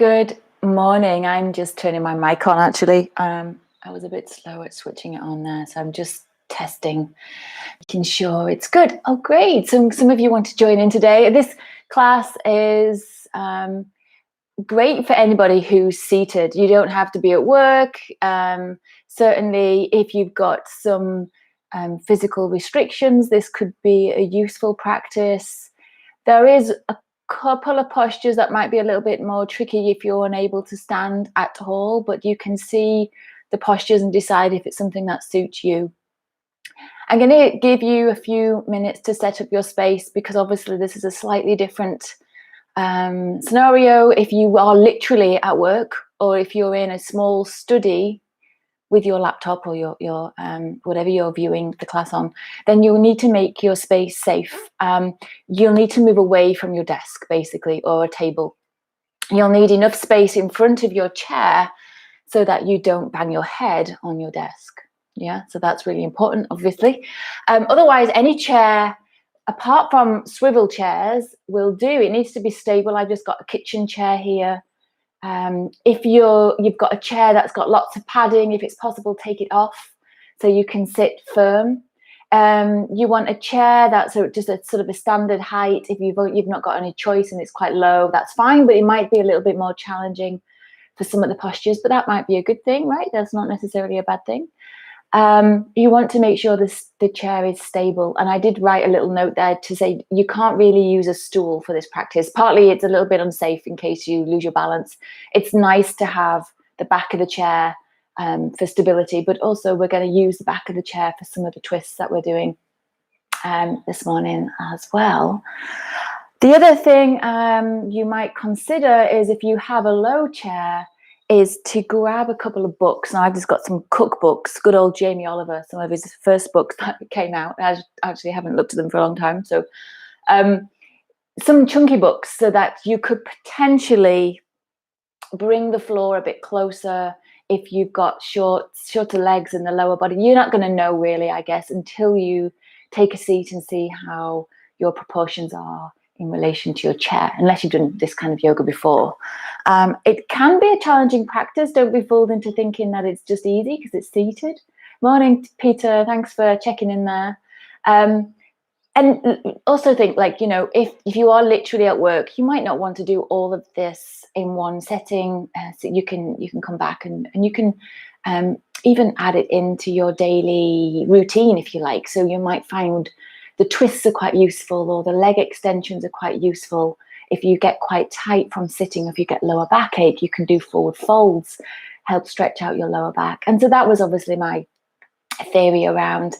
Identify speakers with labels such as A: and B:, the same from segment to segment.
A: Good morning. I'm just turning my mic on actually. I was a bit slow at switching it on there, so I'm just testing, making sure it's good. Oh, great. Some of you want to join in today. This class is great for anybody who's seated. You don't have to be at work. Certainly, if you've got some physical restrictions, this could be a useful practice. There is a couple of postures that might be a little bit more tricky if you're unable to stand at all, but you can see the postures and decide if it's something that suits you. I'm going to give you a few minutes to set up your space because obviously this is a slightly different scenario if you are literally at work or if you're in a small study with your laptop or your whatever you're viewing the class on, then you'll need to make your space safe. You'll need to move away from your desk, basically, or a table. You'll need enough space in front of your chair so that you don't bang your head on your desk. Yeah, so that's really important, obviously. Otherwise, any chair, apart from swivel chairs, will do. It needs to be stable. I've just got a kitchen chair here. If you've got a chair that's got lots of padding, if it's possible, take it off so you can sit firm. You want a chair that's just a sort of a standard height. If you've not got any choice and it's quite low, that's fine, but it might be a little bit more challenging for some of the postures, but that might be a good thing, right? That's not necessarily a bad thing. You want to make sure the chair is stable. And I did write a little note there to say you can't really use a stool for this practice. Partly it's a little bit unsafe in case you lose your balance. It's nice to have the back of the chair for stability, but also we're going to use the back of the chair for some of the twists that we're doing this morning as well. The other thing you might consider is if you have a low chair, is to grab a couple of books. Now I've just got some cookbooks, good old Jamie Oliver, some of his first books that came out. I actually haven't looked at them for a long time. So some chunky books so that you could potentially bring the floor a bit closer if you've got shorter legs in the lower body. You're not going to know really, I guess, until you take a seat and see how your proportions are in relation to your chair, unless you've done this kind of yoga before. It can be a challenging practice. Don't be fooled into thinking that it's just easy because it's seated. Morning, Peter. Thanks for checking in there. And also think, like, you know, if you are literally at work, you might not want to do all of this in one setting. So you can come back and you can even add it into your daily routine if you like. So you might find the twists are quite useful, or the leg extensions are quite useful. If you get quite tight from sitting, if you get lower backache, you can do forward folds, help stretch out your lower back. And so that was obviously my theory around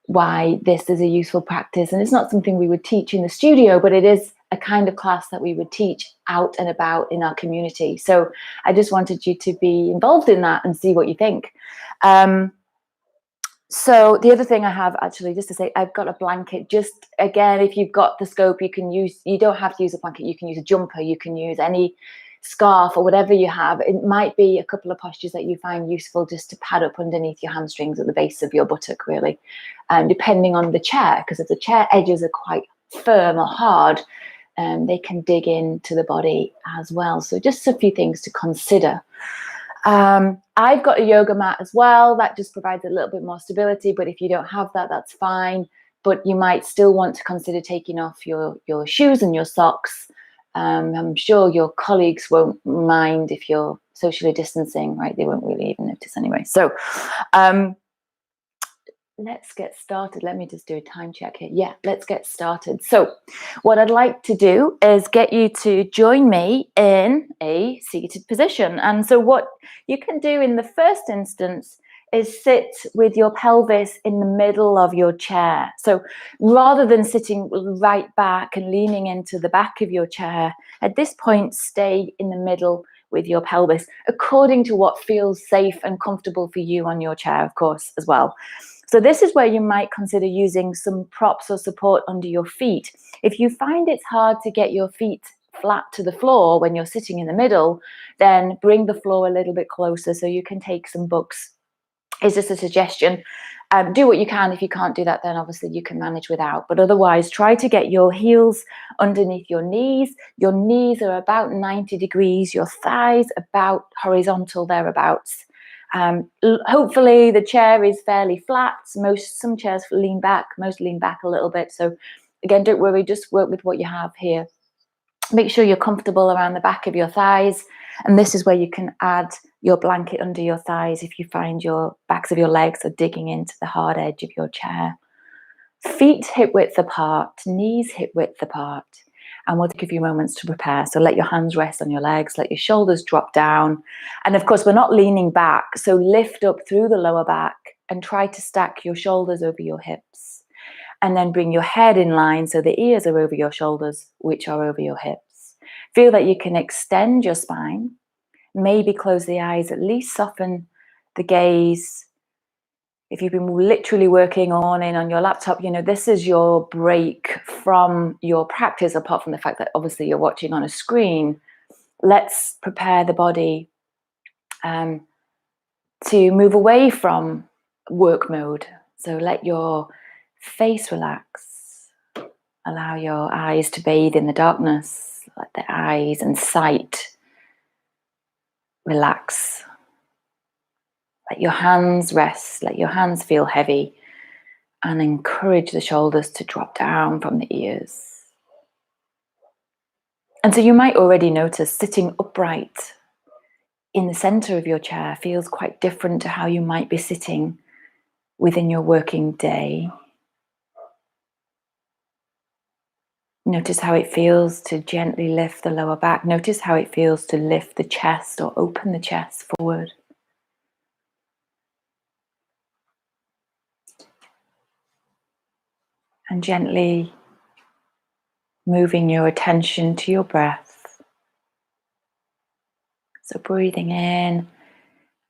A: why this is a useful practice. And it's not something we would teach in the studio, but it is a kind of class that we would teach out and about in our community. So I just wanted you to be involved in that and see what you think. So the other thing I have actually, just to say, I've got a blanket. Just again, if you've got the scope, you don't have to use a blanket. You can use a jumper. You can use any scarf or whatever you have. It might be a couple of postures that you find useful just to pad up underneath your hamstrings at the base of your buttock, really, depending on the chair, because if the chair edges are quite firm or hard, they can dig into the body as well. So just a few things to consider. I've got a yoga mat as well. That just provides a little bit more stability, but if you don't have that, that's fine. But you might still want to consider taking off your shoes and your socks. I'm sure your colleagues won't mind if you're socially distancing, right? They won't really even notice anyway. So let's get started. Let me just do a time check here. Yeah, let's get started. So what I'd like to do is get you to join me in a seated position. And so what you can do in the first instance is sit with your pelvis in the middle of your chair. So rather than sitting right back and leaning into the back of your chair, at this point, stay in the middle with your pelvis, according to what feels safe and comfortable for you on your chair, of course, as well. So this is where you might consider using some props or support under your feet. If you find it's hard to get your feet flat to the floor when you're sitting in the middle, then bring the floor a little bit closer so you can take some books. Is just a suggestion. Do what you can. If you can't do that, then obviously you can manage without. But otherwise, try to get your heels underneath your knees. Your knees are about 90 degrees, your thighs about horizontal thereabouts. Hopefully the chair is fairly flat. Some chairs lean back, most lean back a little bit. So again, don't worry, just work with what you have here. Make sure you're comfortable around the back of your thighs. And this is where you can add your blanket under your thighs if you find your backs of your legs are digging into the hard edge of your chair. Feet hip width apart, knees hip width apart. And we'll take a few moments to prepare. So let your hands rest on your legs, let your shoulders drop down. And of course, we're not leaning back. So lift up through the lower back and try to stack your shoulders over your hips. And then bring your head in line so the ears are over your shoulders, which are over your hips. Feel that you can extend your spine, maybe close the eyes, at least soften the gaze. If you've been literally working on your laptop, this is your break from your practice, apart from the fact that obviously you're watching on a screen. Let's prepare the body to move away from work mode. So let your face relax. Allow your eyes to bathe in the darkness. Let the eyes and sight relax. Let your hands rest. Let your hands feel heavy. And encourage the shoulders to drop down from the ears. And so you might already notice sitting upright in the center of your chair feels quite different to how you might be sitting within your working day. Notice how it feels to gently lift the lower back. Notice how it feels to lift the chest or open the chest forward. And gently moving your attention to your breath. So breathing in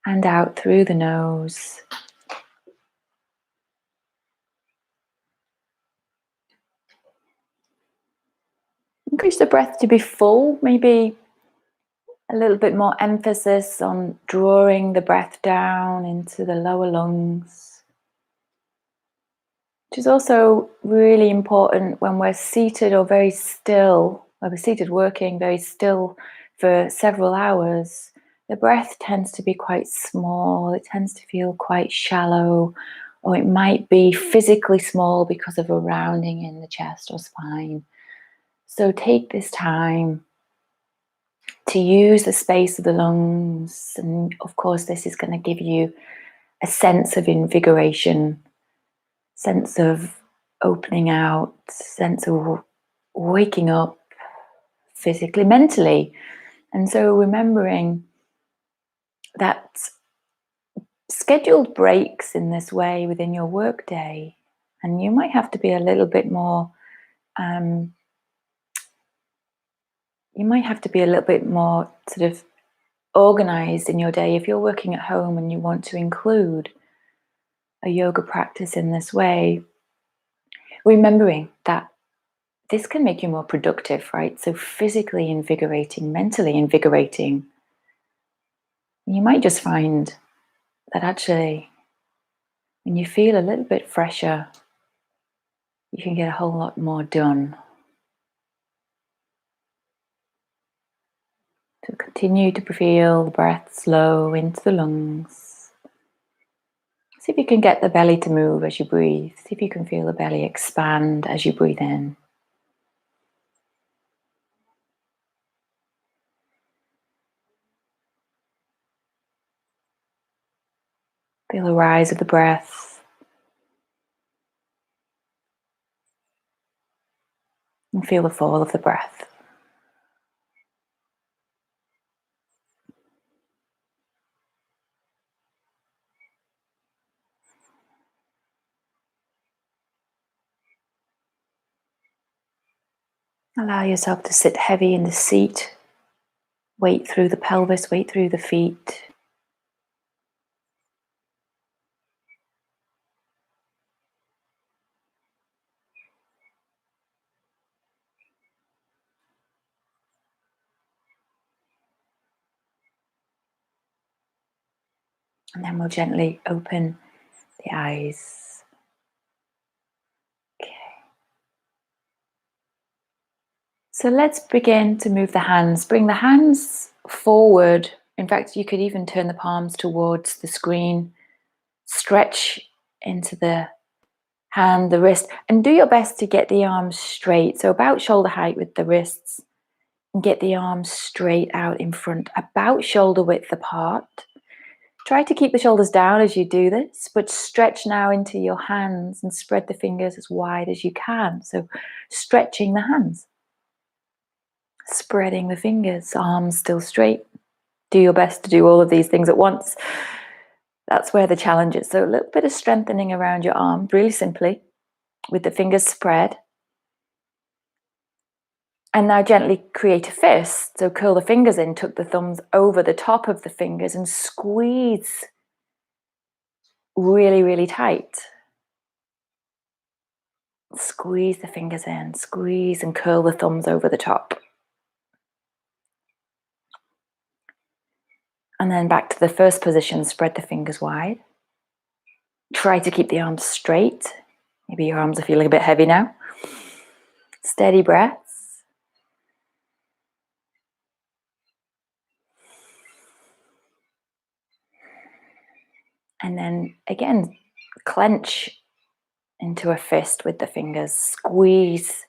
A: and out through the nose. Increase the breath to be full, maybe a little bit more emphasis on drawing the breath down into the lower lungs, which is also really important when we're seated or very still, when we're seated working very still for several hours. The breath tends to be quite small, it tends to feel quite shallow, or it might be physically small because of a rounding in the chest or spine. So take this time to use the space of the lungs, and of course this is going to give you a sense of invigoration, sense of opening out, sense of waking up physically, mentally. And so remembering that scheduled breaks in this way within your workday, and you might have to be a little bit more sort of organized in your day if you're working at home and you want to include a yoga practice in this way. Remembering that this can make you more productive, right? So physically invigorating, mentally invigorating. You might just find that actually when you feel a little bit fresher, you can get a whole lot more done. So continue to feel the breath slow into the lungs. See if you can get the belly to move as you breathe. See if you can feel the belly expand as you breathe in. Feel the rise of the breath. And feel the fall of the breath. Allow yourself to sit heavy in the seat. Weight through the pelvis, weight through the feet. And then we'll gently open the eyes. Okay. So let's begin to move the hands. Bring the hands forward. In fact, you could even turn the palms towards the screen. Stretch into the hand, the wrist, and do your best to get the arms straight. So about shoulder height with the wrists. And get the arms straight out in front, about shoulder width apart. Try to keep the shoulders down as you do this, but stretch now into your hands and spread the fingers as wide as you can. So stretching the hands, spreading the fingers, arms still straight. Do your best to do all of these things at once. That's where the challenge is. So a little bit of strengthening around your arm, really simply, with the fingers spread. And now gently create a fist. So curl the fingers in, tuck the thumbs over the top of the fingers and squeeze really, really tight. Squeeze the fingers in, squeeze and curl the thumbs over the top. And then back to the first position, spread the fingers wide. Try to keep the arms straight. Maybe your arms are feeling a bit heavy now. Steady breaths. And then again, clench into a fist with the fingers. Squeeze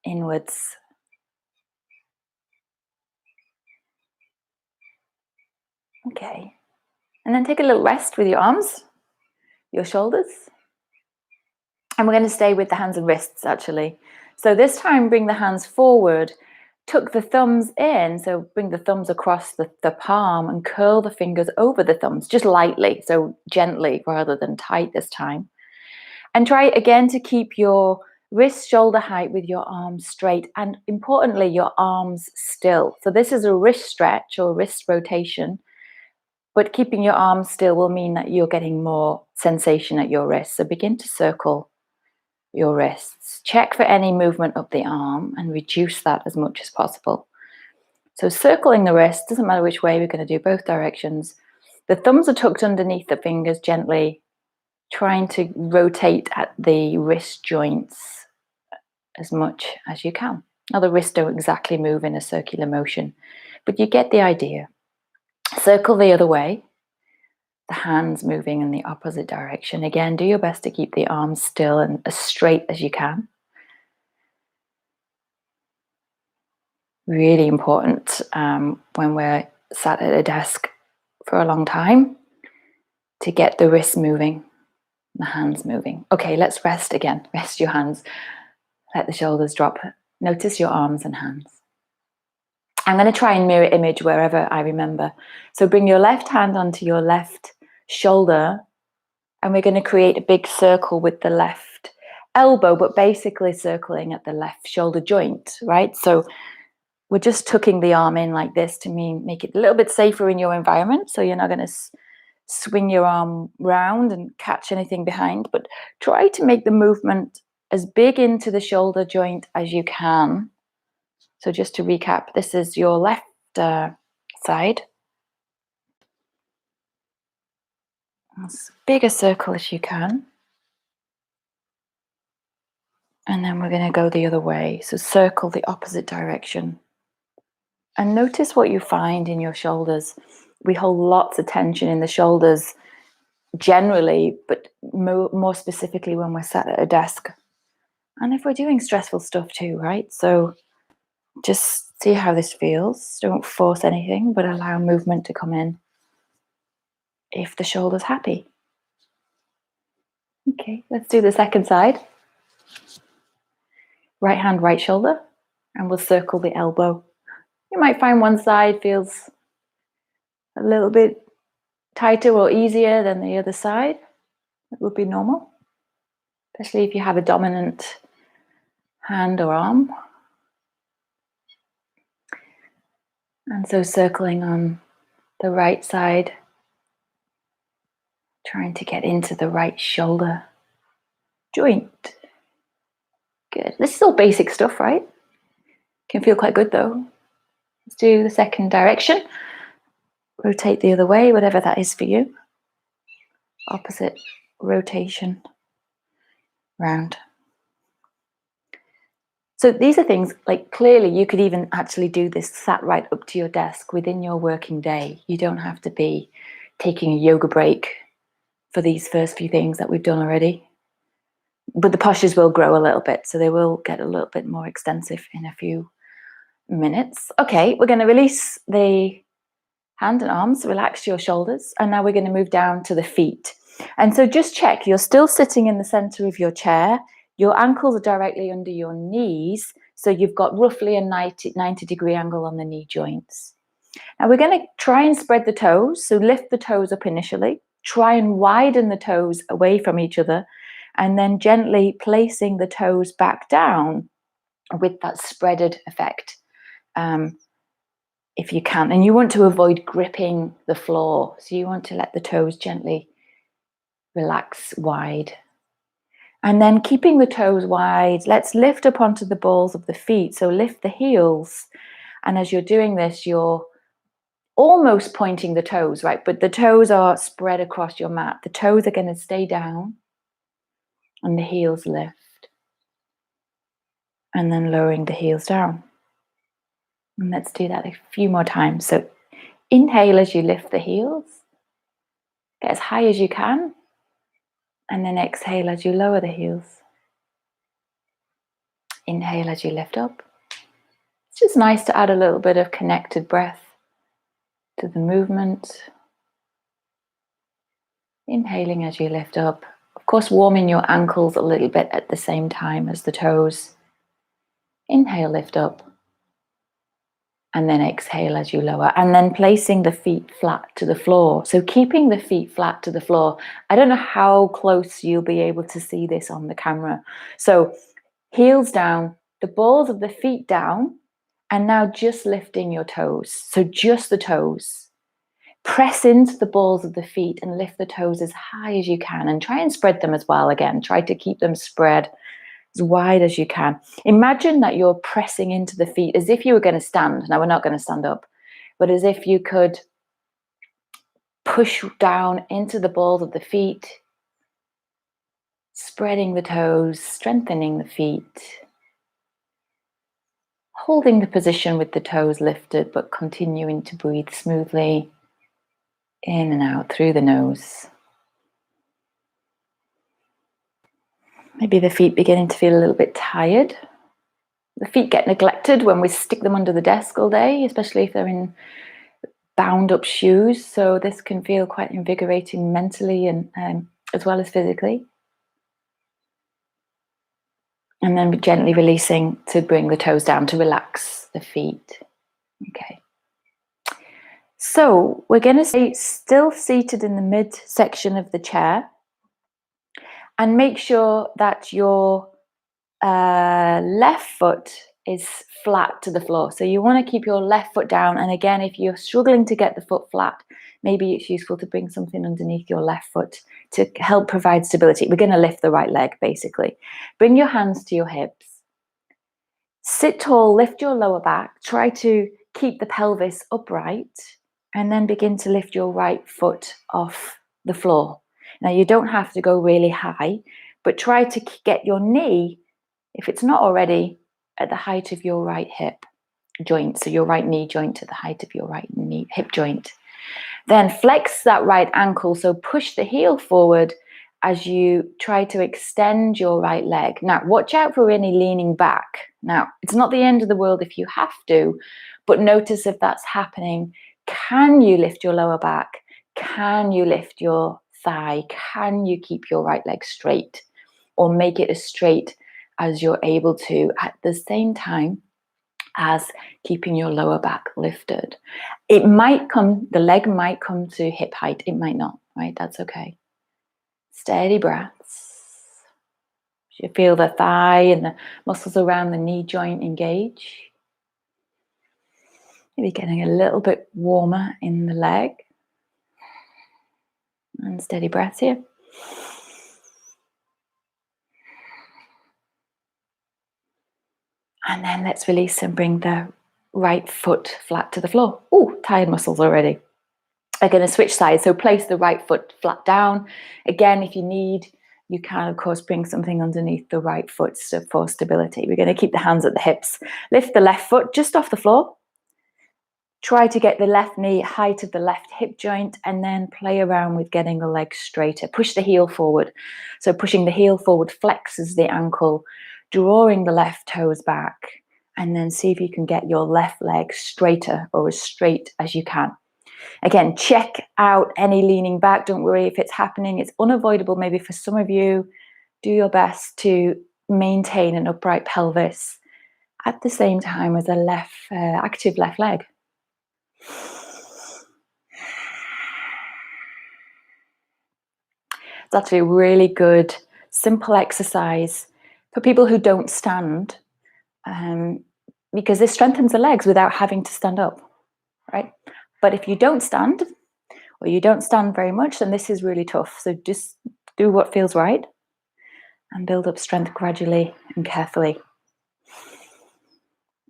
A: inwards. Okay. And then take a little rest with your arms, your shoulders. And we're going to stay with the hands and wrists actually. So this time bring the hands forward, tuck the thumbs in. So bring the thumbs across the palm and curl the fingers over the thumbs, just lightly. So gently rather than tight this time. And try again to keep your wrist shoulder height with your arms straight and importantly, your arms still. So this is a wrist stretch or wrist rotation. But keeping your arms still will mean that you're getting more sensation at your wrist. So begin to circle your wrists. Check for any movement up the arm and reduce that as much as possible. So circling the wrist, doesn't matter which way, we're going to do both directions. The thumbs are tucked underneath the fingers gently, trying to rotate at the wrist joints as much as you can. Now the wrists don't exactly move in a circular motion, but you get the idea. Circle the other way. The hands moving in the opposite direction. Again, do your best to keep the arms still and as straight as you can. Really important when we're sat at a desk for a long time to get the wrists moving, the hands moving. Okay, let's rest again. Rest your hands. Let the shoulders drop. Notice your arms and hands. I'm going to try and mirror image wherever I remember. So bring your left hand onto your left shoulder. And we're going to create a big circle with the left elbow, but basically circling at the left shoulder joint, right? So we're just tucking the arm in like this to make it a little bit safer in your environment. So you're not going to swing your arm round and catch anything behind, but try to make the movement as big into the shoulder joint as you can. So just to recap, this is your left side. As big a circle as you can. And then we're going to go the other way. So circle the opposite direction. And notice what you find in your shoulders. We hold lots of tension in the shoulders generally, but more specifically when we're sat at a desk. And if we're doing stressful stuff too, right? So just see how this feels. Don't force anything, but allow movement to come in if the shoulder's happy. Okay, let's do the second side. Right hand, right shoulder, and we'll circle the elbow. You might find one side feels a little bit tighter or easier than the other side. It would be normal, especially if you have a dominant hand or arm. And so circling on the right side, trying to get into the right shoulder joint. Good. This is all basic stuff, right? Can feel quite good though. Let's do the second direction. Rotate the other way, whatever that is for you. Opposite rotation round. So these are things like clearly you could even actually do this sat right up to your desk within your working day. You don't have to be taking a yoga break for these first few things that we've done already. But the postures will grow a little bit, so they will get a little bit more extensive in a few minutes. Okay, we're going to release the hand and arms, relax your shoulders, and now we're going to move down to the feet. And so just check, you're still sitting in the center of your chair. Your ankles are directly under your knees, so you've got roughly a 90-degree angle on the knee joints. Now we're going to try and spread the toes, so lift the toes up initially, try and widen the toes away from each other, and then gently placing the toes back down with that spreaded effect. If you can, and you want to avoid gripping the floor, so you want to let the toes gently relax wide. And then keeping the toes wide, let's lift up onto the balls of the feet. So lift the heels, and as you're doing this, you're almost pointing the toes, right? But the toes are spread across your mat. The toes are going to stay down and the heels lift, and then lowering the heels down. And let's do that a few more times. So inhale as you lift the heels, get as high as you can, and then exhale as you lower the heels. Inhale as you lift up. It's just nice to add a little bit of connected breath to the movement. Inhaling as you lift up. Of course, warming your ankles a little bit at the same time as the toes. Inhale, lift up. And then exhale as you lower. And then placing the feet flat to the floor. So keeping the feet flat to the floor. I don't know how close you'll be able to see this on the camera. So heels down, the balls of the feet down, and now just lifting your toes. So just the toes. Press into the balls of the feet and lift the toes as high as you can, and try and spread them as well again. Try to keep them spread as wide as you can. Imagine that you're pressing into the feet as if you were going to stand. Now, we're not going to stand up, but as if you could push down into the balls of the feet, spreading the toes, strengthening the feet, holding the position with the toes lifted, but continuing to breathe smoothly in and out through the nose. Maybe the feet beginning to feel a little bit tired. The feet get neglected when we stick them under the desk all day, especially if they're in bound up shoes. So this can feel quite invigorating mentally and as well as physically. And then gently releasing to bring the toes down to relax the feet. Okay. So we're going to stay still seated in the midsection of the chair, and make sure that your left foot is flat to the floor. So you want to keep your left foot down. And again, if you're struggling to get the foot flat, maybe it's useful to bring something underneath your left foot to help provide stability. We're going to lift the right leg, basically. Bring your hands to your hips. Sit tall, lift your lower back. Try to keep the pelvis upright, and then begin to lift your right foot off the floor. Now, you don't have to go really high, but try to get your knee, if it's not already, at the height of your right hip joint. So your right knee joint to the height of your right knee hip joint. Then flex that right ankle. So push the heel forward as you try to extend your right leg. Now, watch out for any leaning back. Now, it's not the end of the world if you have to, but notice if that's happening. Can you lift your lower back? Can you lift your thigh? Can you keep your right leg straight, or make it as straight as you're able to at the same time as keeping your lower back lifted? It might come, the leg might come to hip height. It might not, right? That's okay. Steady breaths. You feel the thigh and the muscles around the knee joint engage. Maybe getting a little bit warmer in the leg. And steady breaths here. And then let's release and bring the right foot flat to the floor. Oh, tired muscles already. We're going to switch sides. So place the right foot flat down. Again, if you need, you can, of course, bring something underneath the right foot for stability. We're going to keep the hands at the hips. Lift the left foot just off the floor. Try to get the left knee height of the left hip joint, and then play around with getting the leg straighter. Push the heel forward. So pushing the heel forward flexes the ankle, drawing the left toes back, and then see if you can get your left leg straighter or as straight as you can. Again, check out any leaning back. Don't worry if it's happening. It's unavoidable maybe for some of you. Do your best to maintain an upright pelvis at the same time as a active left leg. It's actually a really good, simple exercise for people who don't stand, because this strengthens the legs without having to stand up, right? But if you don't stand, or you don't stand very much, then this is really tough. So just do what feels right and build up strength gradually and carefully.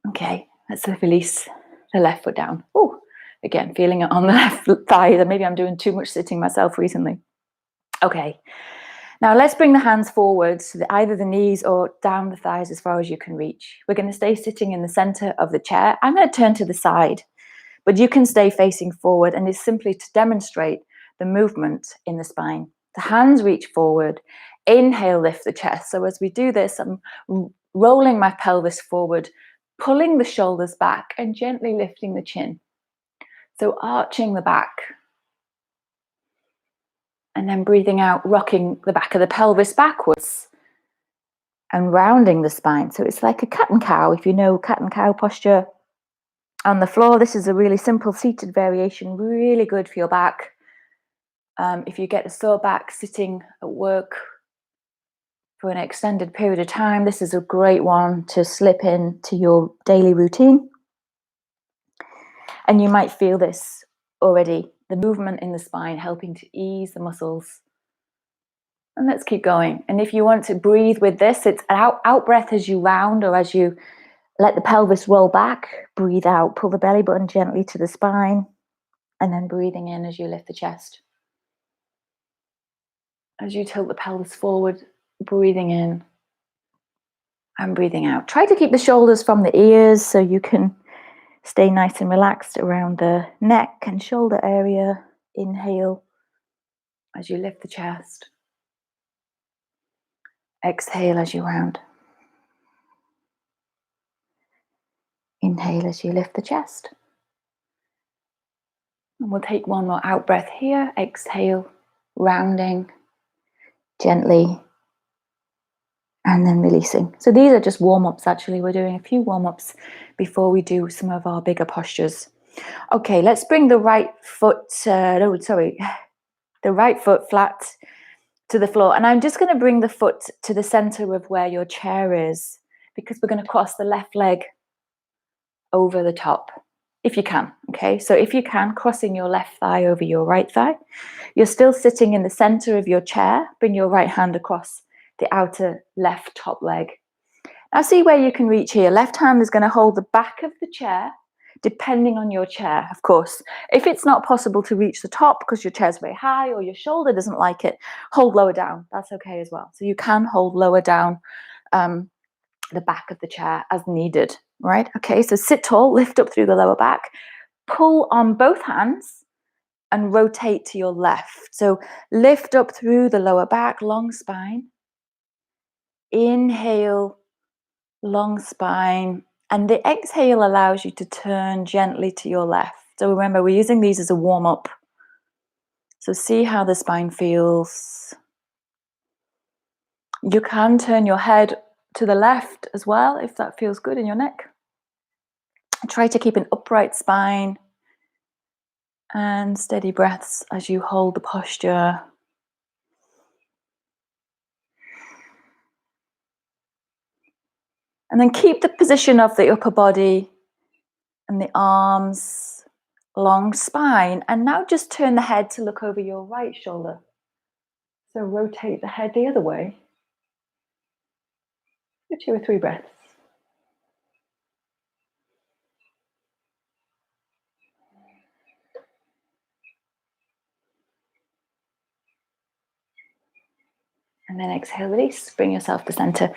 A: Okay, let's release the left foot down. Oh, again, feeling it on the left thigh. Maybe I'm doing too much sitting myself recently. Okay, now let's bring the hands forward, so that either the knees or down the thighs as far as you can reach. We're going to stay sitting in the center of the chair. I'm going to turn to the side, but you can stay facing forward, and it's simply to demonstrate the movement in the spine. The hands reach forward. Inhale, lift the chest. So as we do this, I'm rolling my pelvis forward, pulling the shoulders back, and gently lifting the chin. So arching the back. And then breathing out, rocking the back of the pelvis backwards and rounding the spine. So it's like a cat and cow. If you know cat and cow posture on the floor, this is a really simple seated variation, really good for your back. If you get a sore back sitting at work for an extended period of time, this is a great one to slip into your daily routine. And you might feel this already, the movement in the spine helping to ease the muscles. And let's keep going. And if you want to breathe with this, it's an out breath as you round, or as you let the pelvis roll back. Breathe out, pull the belly button gently to the spine, and then breathing in as you lift the chest. As you tilt the pelvis forward, breathing in and breathing out. Try to keep the shoulders from the ears so you can stay nice and relaxed around the neck and shoulder area. Inhale as you lift the chest. Exhale as you round. Inhale as you lift the chest. And we'll take one more out breath here. Exhale, rounding gently, and then releasing. So these are just warm-ups actually. We're doing a few warm-ups before we do some of our bigger postures. Okay, let's bring the right foot, the right foot flat to the floor. And I'm just going to bring the foot to the center of where your chair is, because we're going to cross the left leg over the top, if you can. Okay, so if you can, crossing your left thigh over your right thigh. You're still sitting in the center of your chair. Bring your right hand across the outer left top leg. Now see where you can reach here. Left hand is going to hold the back of the chair, depending on your chair, of course. If it's not possible to reach the top because your chair's very high or your shoulder doesn't like it, hold lower down. That's okay as well. So you can hold lower down the back of the chair as needed, right? Okay, so sit tall, lift up through the lower back, pull on both hands and rotate to your left. So lift up through the lower back, long spine. Inhale, long spine. And the exhale allows you to turn gently to your left. So remember, we're using these as a warm-up. So see how the spine feels. You can turn your head to the left as well if that feels good in your neck. Try to keep an upright spine and steady breaths as you hold the posture. And then keep the position of the upper body and the arms, long spine. And now just turn the head to look over your right shoulder. So rotate the head the other way. For 2 or 3 breaths. And then exhale, release, bring yourself to center.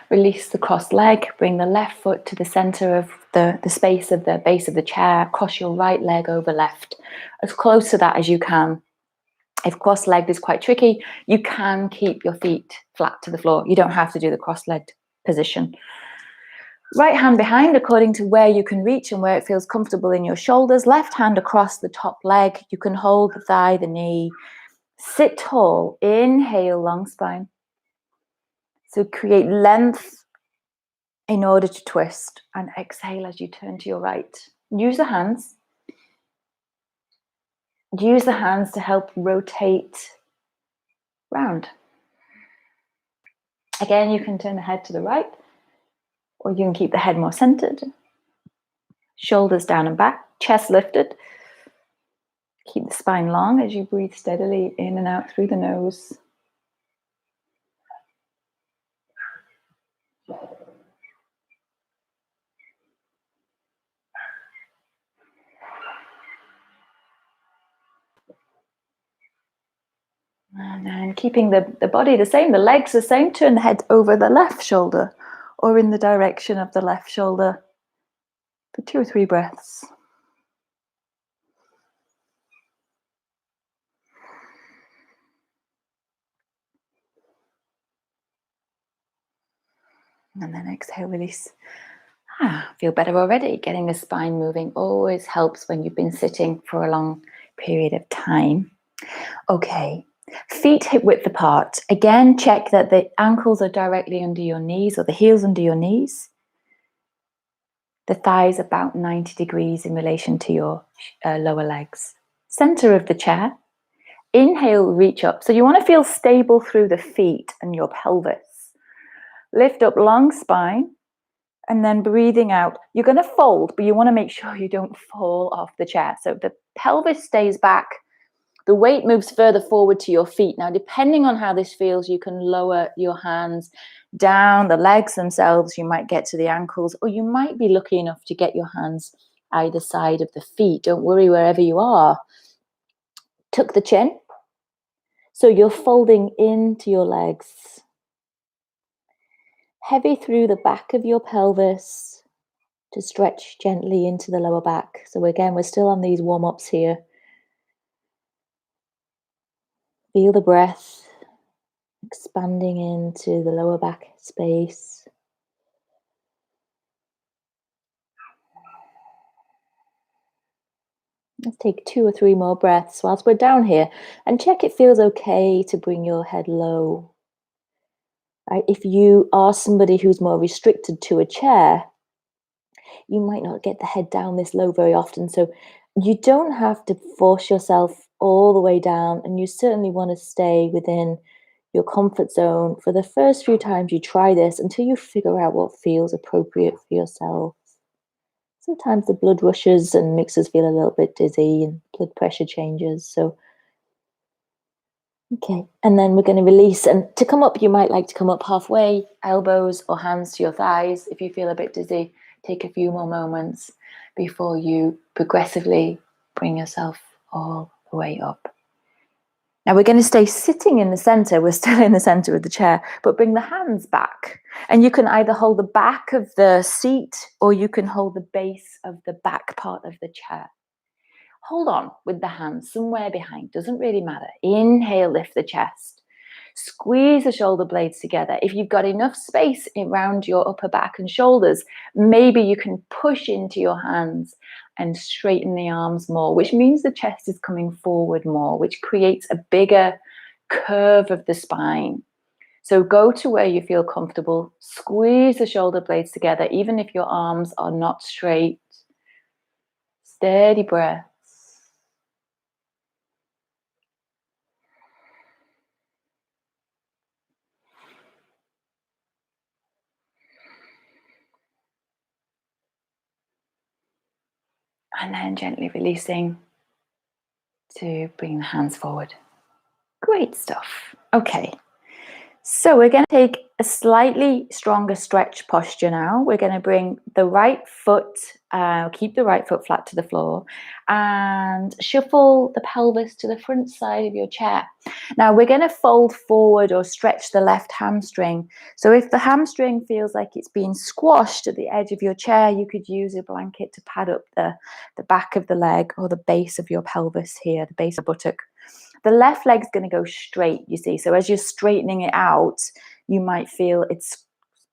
A: Release the crossed leg, bring the left foot to the center of the space of the base of the chair, cross your right leg over left, as close to that as you can. If cross-legged is quite tricky, you can keep your feet flat to the floor. You don't have to do the cross-legged position. Right hand behind according to where you can reach and where it feels comfortable in your shoulders. Left hand across the top leg. You can hold the thigh, the knee. Sit tall. Inhale, long spine. So create length in order to twist. And exhale as you turn to your right. Use the hands. Use the hands to help rotate round. Again, you can turn the head to the right, or you can keep the head more centered. Shoulders down and back, chest lifted. Keep the spine long as you breathe steadily in and out through the nose. And then keeping the body the same, the legs the same, turn the head over the left shoulder or in the direction of the left shoulder for 2 or 3 breaths. And then exhale, release. Feel better already. Getting the spine moving always helps when you've been sitting for a long period of time. Okay, feet hip width apart. Again, check that the ankles are directly under your knees or the heels under your knees. The thighs about 90 degrees in relation to your lower legs. Center of the chair. Inhale, reach up. So you want to feel stable through the feet and your pelvis. Lift up, long spine. And then breathing out, you're going to fold, but you want to make sure you don't fall off the chair. So the pelvis stays back. The weight moves further forward to your feet. Now, depending on how this feels, you can lower your hands down the legs themselves. You might get to the ankles, or you might be lucky enough to get your hands either side of the feet. Don't worry wherever you are. Tuck the chin. So you're folding into your legs. Heavy through the back of your pelvis to stretch gently into the lower back. So again, we're still on these warm-ups here. Feel the breath expanding into the lower back space. Let's take 2 or 3 more breaths whilst we're down here and check it feels okay to bring your head low. Right? If you are somebody who's more restricted to a chair, you might not get the head down this low very often. So you don't have to force yourself all the way down, and you certainly want to stay within your comfort zone for the first few times you try this until you figure out what feels appropriate for yourself. Sometimes the blood rushes and makes us feel a little bit dizzy and blood pressure changes. So, okay. And then we're going to release. And to come up, you might like to come up halfway, elbows or hands to your thighs. If you feel a bit dizzy, take a few more moments before you progressively bring yourself all the way up. Now we're going to stay sitting in the center. We're still in the center of the chair, but bring the hands back. And you can either hold the back of the seat or you can hold the base of the back part of the chair. Hold on with the hands somewhere behind, doesn't really matter. Inhale, lift the chest. Squeeze the shoulder blades together. If you've got enough space around your upper back and shoulders, maybe you can push into your hands and straighten the arms more, which means the chest is coming forward more, which creates a bigger curve of the spine. So go to where you feel comfortable. Squeeze the shoulder blades together, even if your arms are not straight. Steady breaths. And then gently releasing to bring the hands forward. Great stuff. Okay, so we're going to take a slightly stronger stretch posture now. We're going to bring the right foot, keep the right foot flat to the floor, and shuffle the pelvis to the front side of your chair. Now we're going to fold forward or stretch the left hamstring. So if the hamstring feels like it's being squashed at the edge of your chair, you could use a blanket to pad up the back of the leg or the base of your pelvis here, the base of the buttock. The left leg's going to go straight, you see. So as you're straightening it out, you might feel it's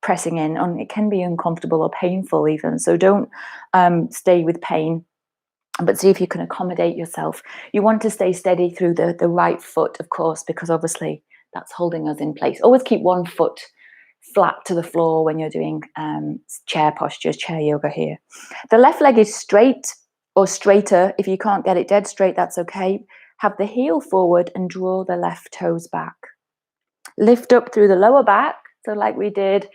A: pressing in, and it can be uncomfortable or painful even. So don't stay with pain, but see if you can accommodate yourself. You want to stay steady through the right foot, of course, because obviously that's holding us in place. Always keep one foot flat to the floor when you're doing chair postures, chair yoga here. The left leg is straight or straighter. If you can't get it dead straight, that's okay. Have the heel forward and draw the left toes back. Lift up through the lower back, so like we did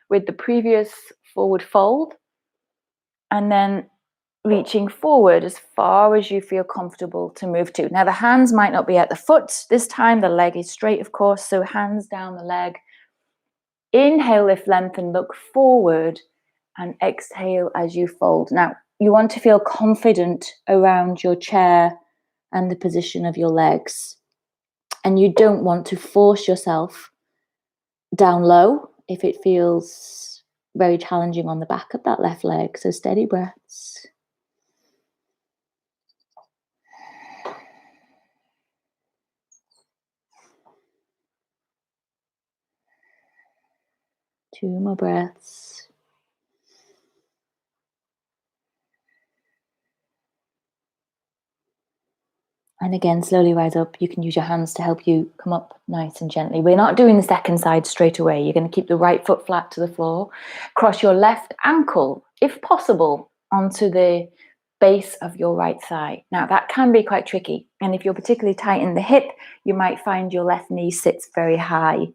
A: with the previous forward fold, and then reaching forward as far as you feel comfortable to move to. Now the hands might not be at the foot. This time the leg is straight, of course, so hands down the leg. Inhale, lift, lengthen, look forward, and exhale as you fold. Now you want to feel confident around your chair and the position of your legs. And you don't want to force yourself down low if it feels very challenging on the back of that left leg. So steady breaths. Two more breaths. And again, slowly rise up. You can use your hands to help you come up nice and gently. We're not doing the second side straight away. You're going to keep the right foot flat to the floor. Cross your left ankle, if possible, onto the base of your right thigh. Now, that can be quite tricky. And if you're particularly tight in the hip, you might find your left knee sits very high.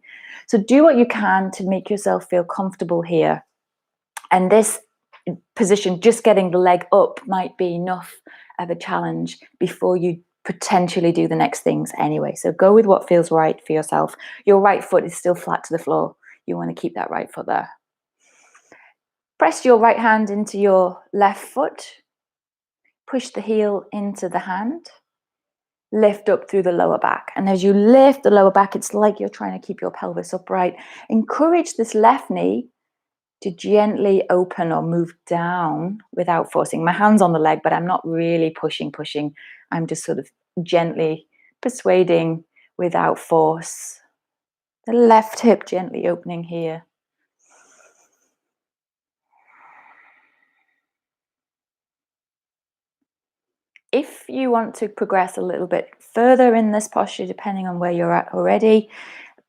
A: So do what you can to make yourself feel comfortable here. And this position, just getting the leg up, might be enough of a challenge before you potentially do the next things anyway. So go with what feels right for yourself. Your right foot is still flat to the floor. You want to keep that right foot there. Press your right hand into your left foot. Push the heel into the hand. Lift up through the lower back. And as you lift the lower back, it's like you're trying to keep your pelvis upright. Encourage this left knee to gently open or move down without forcing. My hand's on the leg, but I'm not really pushing. I'm just sort of gently persuading without force. The left hip gently opening here. If you want to progress a little bit further in this posture, depending on where you're at already,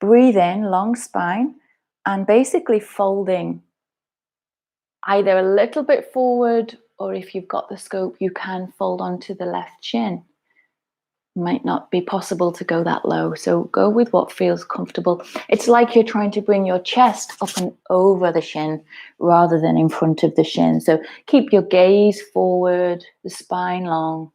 A: breathe in, long spine, and basically folding either a little bit forward, or if you've got the scope, you can fold onto the left shin. Might not be possible to go that low, so go with what feels comfortable. It's like you're trying to bring your chest up and over the shin rather than in front of the shin. So keep your gaze forward, the spine long.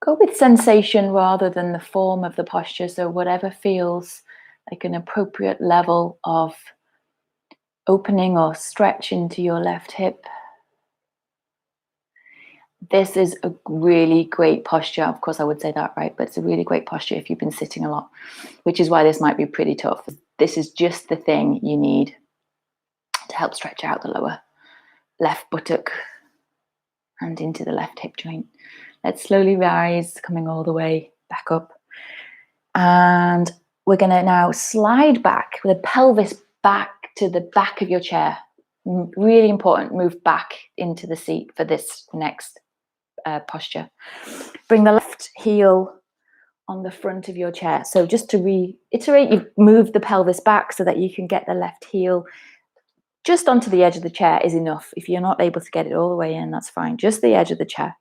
A: Go with sensation rather than the form of the posture, so whatever feels like an appropriate level of opening or stretch into your left hip. This is a really great posture. Of course, I would say that, right? But it's a really great posture if you've been sitting a lot, which is why this might be pretty tough. This is just the thing you need to help stretch out the lower left buttock and into the left hip joint. Let's slowly rise, coming all the way back up. And we're going to now slide back with the pelvis back to the back of your chair. Really important, move back into the seat for this next posture. Bring the left heel on the front of your chair. So just to reiterate, you've moved the pelvis back so that you can get the left heel just onto the edge of the chair is enough. If you're not able to get it all the way in, that's fine. Just the edge of the chair.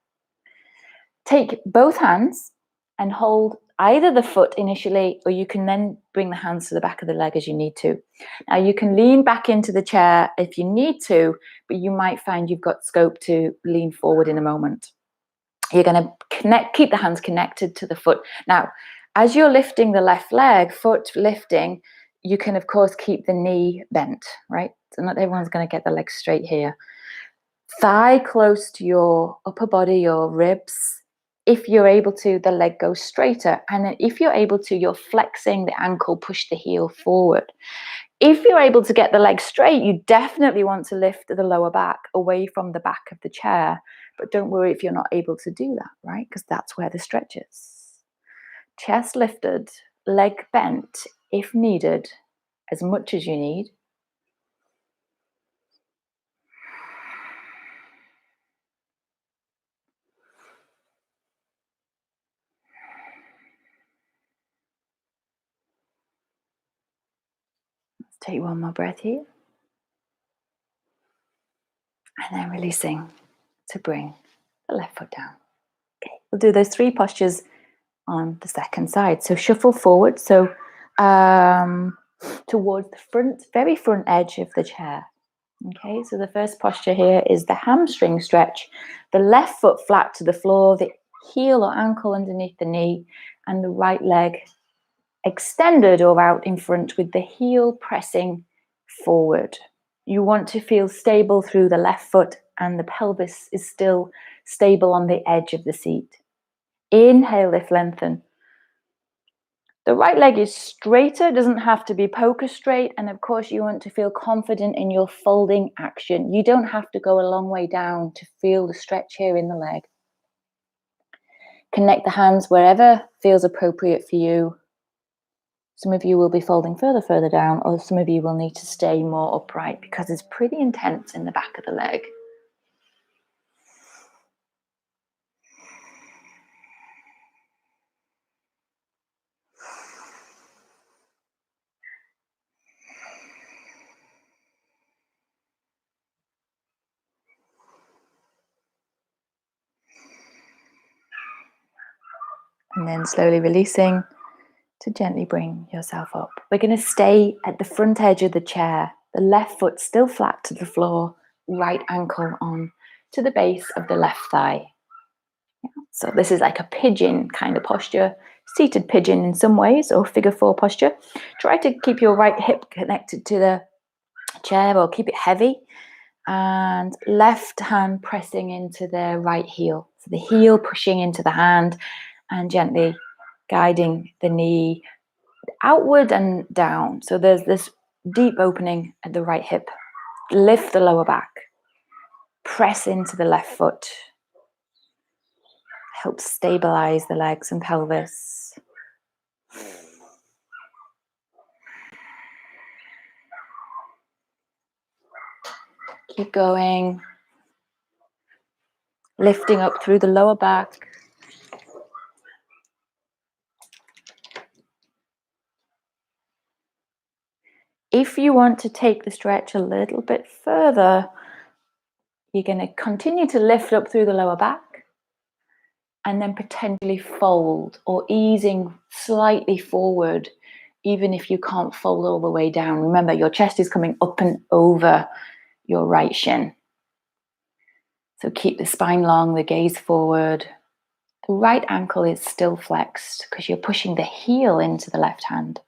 A: Take both hands and hold either the foot initially, or you can then bring the hands to the back of the leg as you need to. Now you can lean back into the chair if you need to, but you might find you've got scope to lean forward in a moment. You're going to keep the hands connected to the foot. Now, as you're lifting the left leg, foot lifting, you can, of course, keep the knee bent, right? So not everyone's going to get the legs straight here. Thigh close to your upper body, your ribs. If you're able to, the leg goes straighter. And then if you're able to, you're flexing the ankle, push the heel forward. If you're able to get the leg straight, you definitely want to lift the lower back away from the back of the chair. But don't worry if you're not able to do that, right? Because that's where the stretch is. Chest lifted, leg bent if needed, as much as you need. Let's take one more breath here. And then releasing to bring the left foot down. Okay, we'll do those 3 postures on the second side. So shuffle forward, so towards the front, very front edge of the chair. Okay, so the first posture here is the hamstring stretch. The left foot flat to the floor, the heel or ankle underneath the knee, and the right leg extended or out in front with the heel pressing forward. You want to feel stable through the left foot, and the pelvis is still stable on the edge of the seat. Inhale, lift, lengthen. The right leg is straighter, doesn't have to be poker straight. And of course, you want to feel confident in your folding action. You don't have to go a long way down to feel the stretch here in the leg. Connect the hands wherever feels appropriate for you. Some of you will be folding further down, or some of you will need to stay more upright because it's pretty intense in the back of the leg. And then slowly releasing to gently bring yourself up. We're going to stay at the front edge of the chair, the left foot still flat to the floor, right ankle on to the base of the left thigh. Yeah. So this is like a pigeon kind of posture, seated pigeon in some ways, or figure 4 posture. Try to keep your right hip connected to the chair or keep it heavy, and left hand pressing into the right heel. So the heel pushing into the hand and gently guiding the knee outward and down. So there's this deep opening at the right hip. Lift the lower back. Press into the left foot. Help stabilize the legs and pelvis. Keep going. Lifting up through the lower back. If you want to take the stretch a little bit further, you're going to continue to lift up through the lower back and then potentially fold or easing slightly forward, even if you can't fold all the way down. Remember, your chest is coming up and over your right shin. So keep the spine long, the gaze forward. The right ankle is still flexed because you're pushing the heel into the left hand.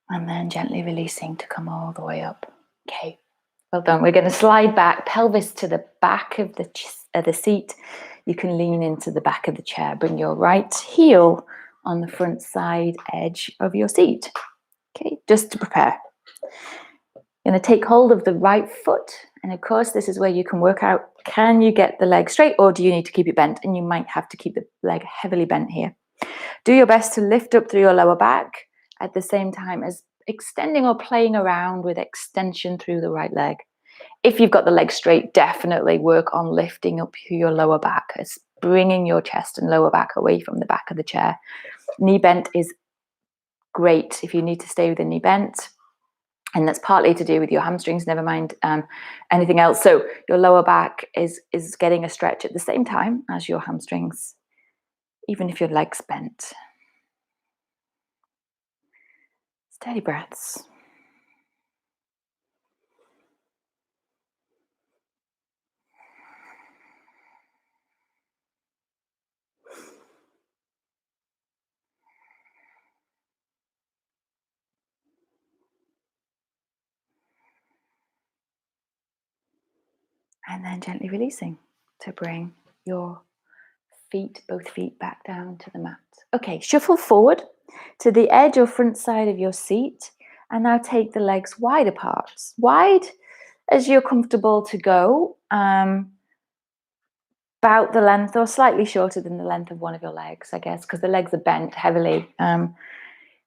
A: And then gently releasing to come all the way up. Okay, well done. We're going to slide back, pelvis to the back of the seat. You can lean into the back of the chair. Bring your right heel on the front side edge of your seat. Okay, just to prepare. You're going to take hold of the right foot. And of course, this is where you can work out, can you get the leg straight or do you need to keep it bent? And you might have to keep the leg heavily bent here. Do your best to lift up through your lower back at the same time as extending or playing around with extension through the right leg. If you've got the leg straight, definitely work on lifting up your lower back. It's bringing your chest and lower back away from the back of the chair. Knee bent is great if you need to stay with the knee bent. And that's partly to do with your hamstrings, never mind anything else. So your lower back is getting a stretch at the same time as your hamstrings, even if your leg's bent. Steady breaths. And then gently releasing to bring your feet, both feet, back down to the mat. Okay, shuffle forward to the edge or front side of your seat, and now take the legs wide apart, wide as you're comfortable to go, about the length or slightly shorter than the length of one of your legs, I guess, because the legs are bent heavily.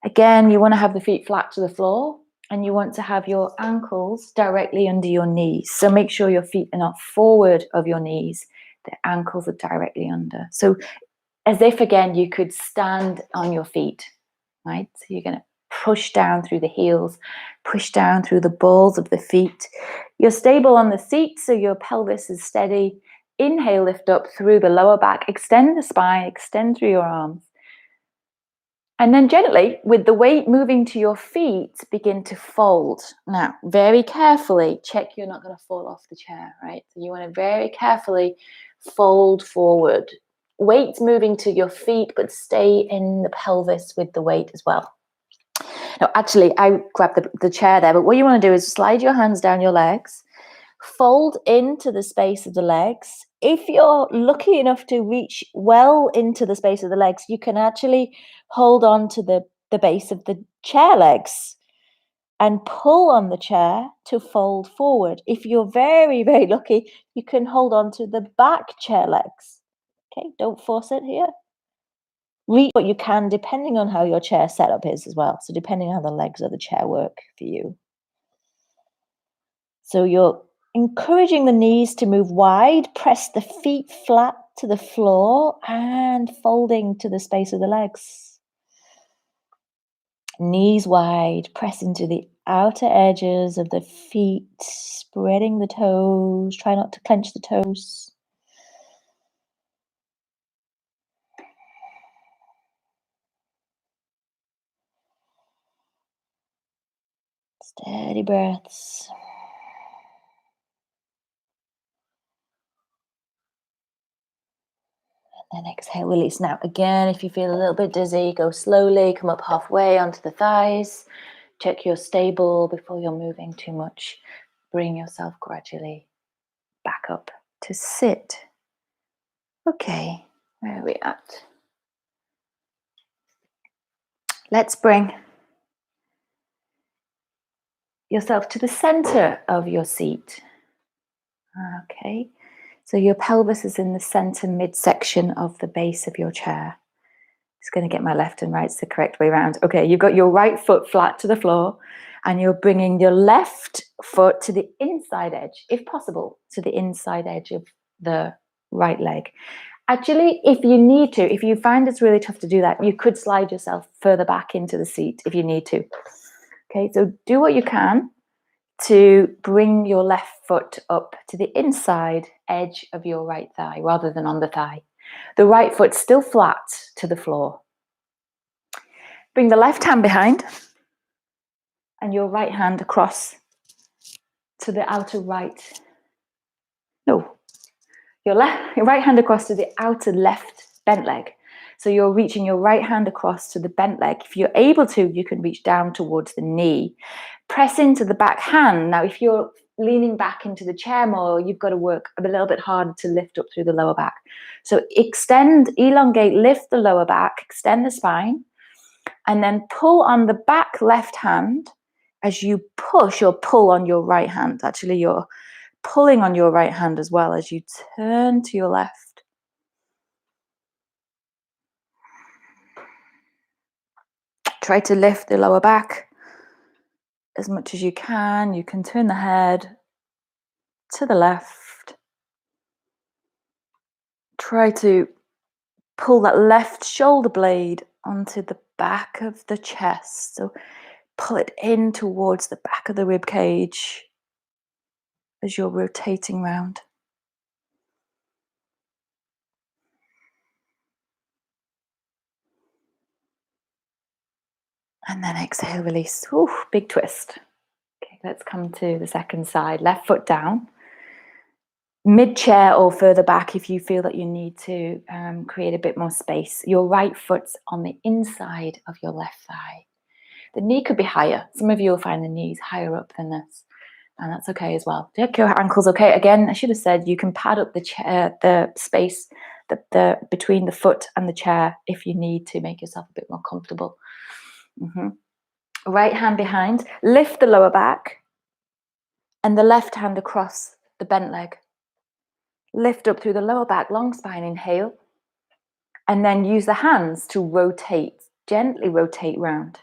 A: Again, you want to have the feet flat to the floor, and you want to have your ankles directly under your knees. So make sure your feet are not forward of your knees. The ankles are directly under. So as if, again, you could stand on your feet, right? So you're going to push down through the heels, push down through the balls of the feet. You're stable on the seat, so your pelvis is steady. Inhale, lift up through the lower back. Extend the spine, extend through your arms. And then gently, with the weight moving to your feet, begin to fold. Now, very carefully, check you're not going to fall off the chair, right? So you want to very carefully fold forward. Weight moving to your feet, but stay in the pelvis with the weight as well. Now, actually, I grabbed the chair there, but what you want to do is slide your hands down your legs, fold into the space of the legs. If you're lucky enough to reach well into the space of the legs, you can actually hold on to the base of the chair legs and pull on the chair to fold forward. If you're very, very lucky, you can hold on to the back chair legs. Okay, don't force it here. Reach what you can, depending on how your chair setup is as well. So depending on how the legs of the chair work for you. So you're encouraging the knees to move wide, press the feet flat to the floor and folding to the space of the legs. Knees wide, press into the outer edges of the feet, spreading the toes. Try not to clench the toes. Steady breaths. And exhale, release. Now, again, if you feel a little bit dizzy, go slowly, come up halfway onto the thighs. Check you're stable before you're moving too much. Bring yourself gradually back up to sit. Okay, where are we at? Let's bring yourself to the center of your seat. Okay, so your pelvis is in the center midsection of the base of your chair. Just going to get my left and right's the correct way around. Okay, you've got your right foot flat to the floor and you're bringing your left foot to the inside edge, if possible, to the inside edge of the right leg. Actually, if you need to, if you find it's really tough to do that, you could slide yourself further back into the seat if you need to. Okay, so do what you can to bring your left foot up to the inside edge of your right thigh rather than on the thigh. The right foot still flat to the floor. Bring the left hand behind and your right hand across to the outer right. No, your right hand across to the outer left bent leg. So you're reaching your right hand across to the bent leg. If you're able to, you can reach down towards the knee. Press into the back hand. Now, if you're leaning back into the chair more, you've got to work a little bit harder to lift up through the lower back. So extend, elongate, lift the lower back, extend the spine, and then pull on the back left hand as you push or pull on your right hand. Actually, you're pulling on your right hand as well as you turn to your left. Try to lift the lower back as much as you can. You can turn the head to the left. Try to pull that left shoulder blade onto the back of the chest. So pull it in towards the back of the rib cage as you're rotating round. And then exhale, release. Ooh, big twist. Okay, let's come to the second side. Left foot down. Mid-chair or further back if you feel that you need to create a bit more space. Your right foot's on the inside of your left thigh. The knee could be higher. Some of you will find the knees higher up than this, and that's okay as well. Check your ankles okay. Again, I should have said you can pad up the chair, the space the between the foot and the chair if you need to make yourself a bit more comfortable. Right hand behind, lift the lower back, and the left hand across the bent leg. Lift up through the lower back, long spine, inhale, and then use the hands to rotate, gently rotate round.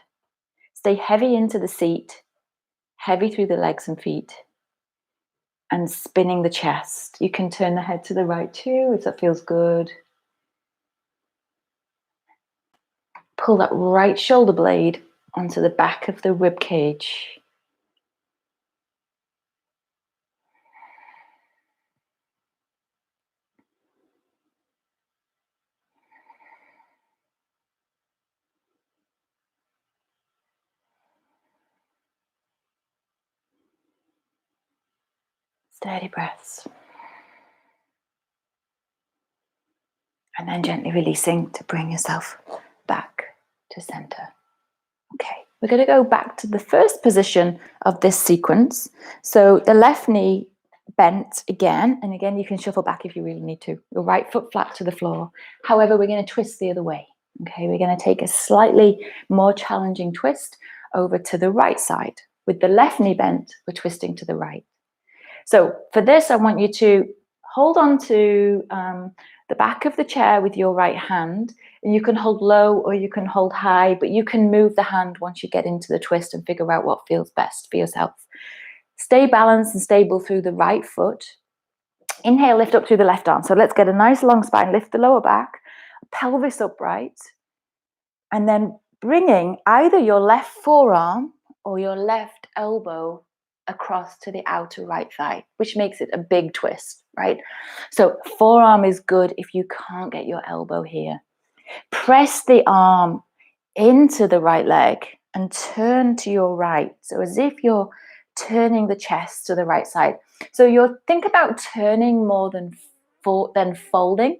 A: Stay heavy into the seat, heavy through the legs and feet, and spinning the chest. You can turn the head to the right too, if that feels good. Pull that right shoulder blade onto the back of the rib cage. Steady breaths. And then gently releasing to bring yourself back to center. Okay, we're going to go back to the first position of this sequence. So the left knee bent again, and again you can shuffle back if you really need to. Your right foot flat to the floor. However, we're going to twist the other way. Okay, we're going to take a slightly more challenging twist over to the right side. With the left knee bent, we're twisting to the right. So for this, I want you to hold on to the back of the chair with your right hand, and you can hold low or you can hold high, but you can move the hand once you get into the twist and figure out what feels best for yourself. Stay balanced and stable through the right foot. Inhale, lift up through the left arm. So let's get a nice long spine, lift the lower back, pelvis upright, and then bringing either your left forearm or your left elbow across to the outer right thigh, which makes it a big twist, right? So forearm is good if you can't get your elbow here. Press the arm into the right leg and turn to your right. So as if you're turning the chest to the right side. So you're think about turning more than folding.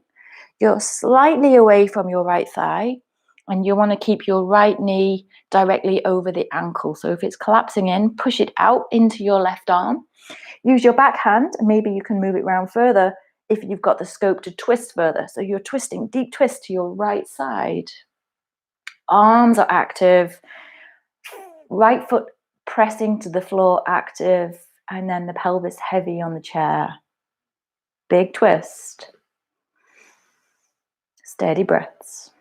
A: You're slightly away from your right thigh, and you want to keep your right knee directly over the ankle. So if it's collapsing in, push it out into your left arm. Use your back hand, and maybe you can move it around further if you've got the scope to twist further. So you're twisting, deep twist to your right side. Arms are active. Right foot pressing to the floor, active. And then the pelvis heavy on the chair. Big twist. Steady breaths.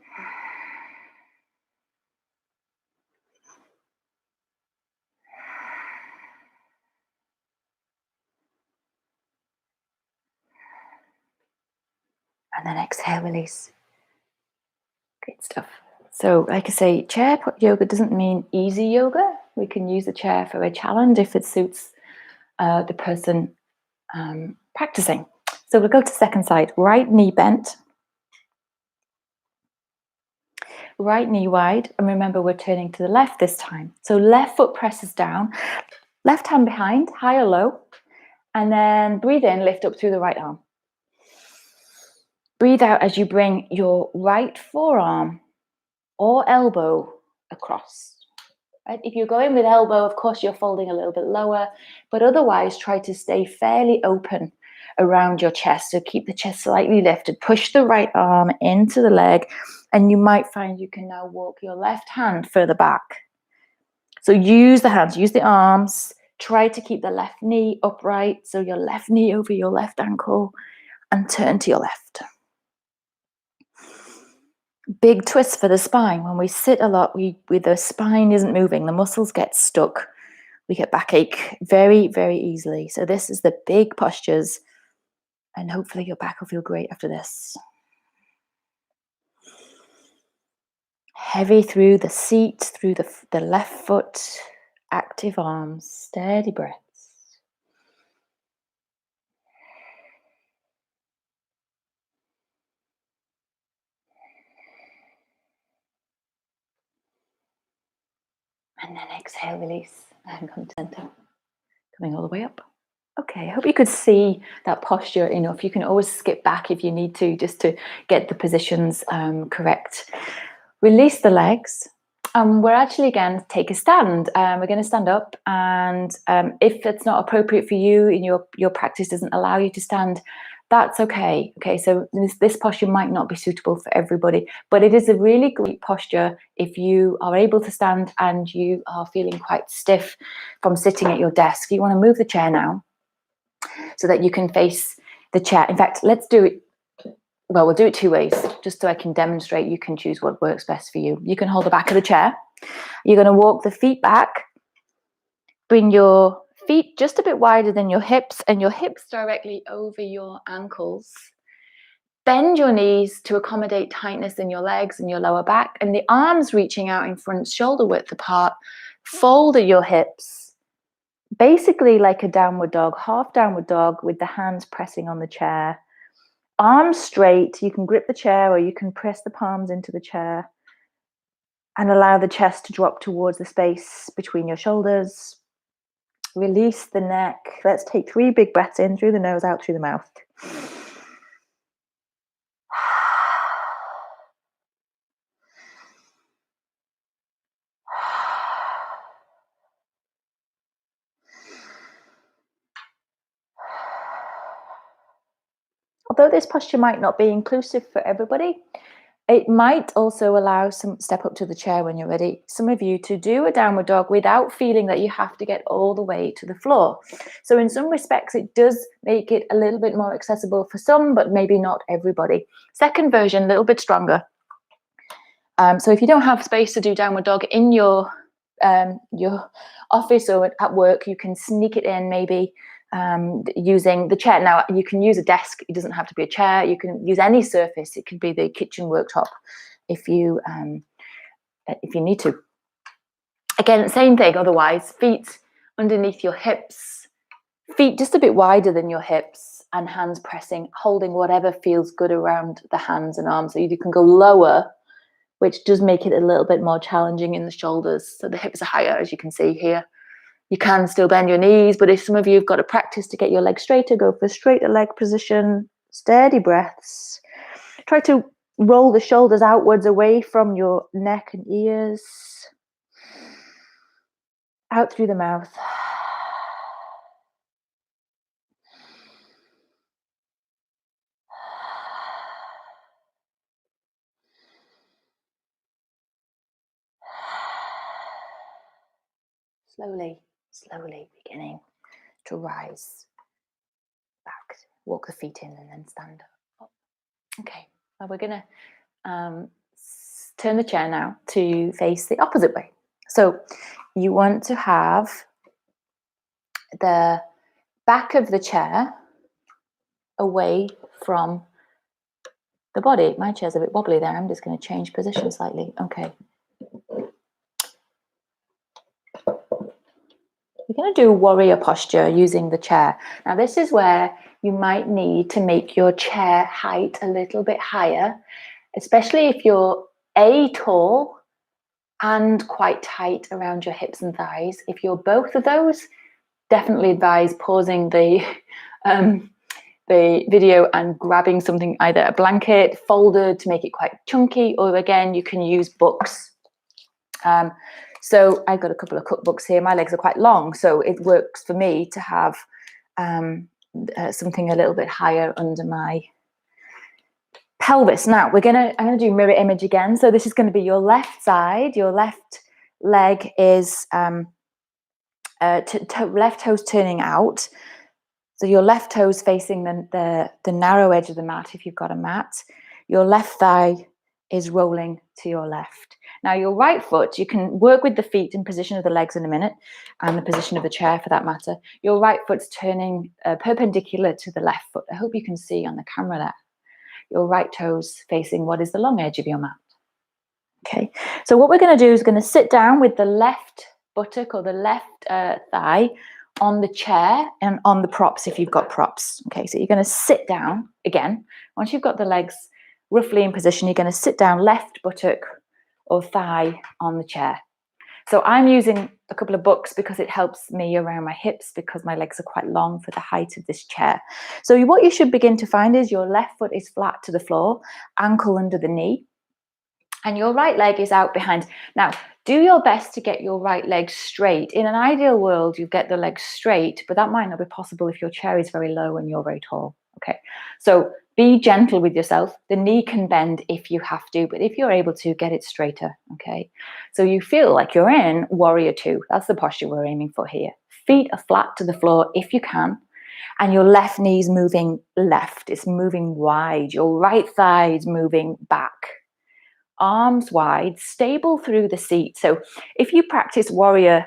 A: And then exhale, release. Great stuff. So like I say, chair yoga doesn't mean easy yoga. We can use the chair for a challenge if it suits the person practicing. So we'll go to second side. Right knee bent. Right knee wide. And remember, we're turning to the left this time. So left foot presses down. Left hand behind, high or low. And then breathe in, lift up through the right arm. Breathe out as you bring your right forearm or elbow across. Right? If you're going with elbow, of course, you're folding a little bit lower, but otherwise try to stay fairly open around your chest. So keep the chest slightly lifted. Push the right arm into the leg, and you might find you can now walk your left hand further back. So use the hands, use the arms. Try to keep the left knee upright, so your left knee over your left ankle, and turn to your left. Big twist for the spine. When we sit a lot, the spine isn't moving, the muscles get stuck. We get backache very, very easily. So this is the big postures, and hopefully your back will feel great after this. Heavy through the seat, through the left foot, active arms, steady breaths. And then exhale, release, and come to center, coming all the way up. Okay, I hope you could see that posture enough. You can always skip back if you need to, just to get the positions correct. Release the legs. We're actually going to take a stand. We're going to stand up, and if it's not appropriate for you and your practice doesn't allow you to stand, that's okay. Okay, so this posture might not be suitable for everybody, but it is a really great posture if you are able to stand and you are feeling quite stiff from sitting at your desk. You want to move the chair now so that you can face the chair. In fact, let's do it. Well, we'll do it two ways, just so I can demonstrate. You can choose what works best for you. You can hold the back of the chair. You're going to walk the feet back. Bring your feet just a bit wider than your hips, and your hips directly over your ankles. Bend your knees to accommodate tightness in your legs and your lower back, and the arms reaching out in front, shoulder width apart. Fold at your hips, basically like a downward dog, half downward dog, with the hands pressing on the chair. Arms straight. You can grip the chair or you can press the palms into the chair and allow the chest to drop towards the space between your shoulders. Release the neck. Let's take 3 big breaths in through the nose, out through the mouth. Although this posture might not be inclusive for everybody, it might also allow some step up to the chair when you're ready. Some of you to do a downward dog without feeling that you have to get all the way to the floor. So in some respects, it does make it a little bit more accessible for some, but maybe not everybody. Second version, a little bit stronger. So if you don't have space to do downward dog in your office or at work, you can sneak it in maybe using the chair. Now, you can use a desk. It doesn't have to be a chair. You can use any surface. It could be the kitchen worktop if you need to. Again, same thing. Otherwise, feet underneath your hips, feet just a bit wider than your hips, and hands pressing, holding whatever feels good around the hands and arms. So you can go lower, which does make it a little bit more challenging in the shoulders. So the hips are higher, as you can see here. You can still bend your knees, but if some of you have got to practice to get your legs straighter, go for a straighter leg position, steady breaths. Try to roll the shoulders outwards away from your neck and ears. Out through the mouth. Slowly beginning to rise back. Walk the feet in and then stand up. Okay, well, we're going to turn the chair now to face the opposite way. So you want to have the back of the chair away from the body. My chair's a bit wobbly there. I'm just going to change position slightly. Okay. We're going to do warrior posture using the chair. Now, this is where you might need to make your chair height a little bit higher, especially if you're tall and quite tight around your hips and thighs. If you're both of those, definitely advise pausing the video and grabbing something, either a blanket folded to make it quite chunky, or again, you can use books. So I've got a couple of cookbooks here. My legs are quite long, so it works for me to have something a little bit higher under my pelvis. Now I'm gonna do mirror image again. So this is going to be your left side. Your left leg is left toes turning out. So your left toes facing the narrow edge of the mat if you've got a mat. Your left thigh is rolling to your left. Now your right foot, you can work with the feet in position of the legs in a minute, and the position of the chair for that matter. Your right foot's turning perpendicular to the left foot. I hope you can see on the camera there. Your right toes facing what is the long edge of your mat. Okay, so what we're going to do is going to sit down with the left buttock or the left thigh on the chair and on the props if you've got props. Okay, so you're going to sit down again. Once you've got the legs roughly in position, you're going to sit down, left buttock or thigh on the chair. So I'm using a couple of books because it helps me around my hips because my legs are quite long for the height of this chair. So what you should begin to find is your left foot is flat to the floor, ankle under the knee, and your right leg is out behind. Now, do your best to get your right leg straight. In an ideal world, you get the leg straight, but that might not be possible if your chair is very low and you're very tall. Okay, so be gentle with yourself. The knee can bend if you have to, but if you're able to, get it straighter. Okay, so you feel like you're in warrior two. That's the posture we're aiming for here. Feet are flat to the floor if you can, and your left knee's moving left. It's moving wide. Your right thigh is moving back. Arms wide, stable through the seat. So if you practice warrior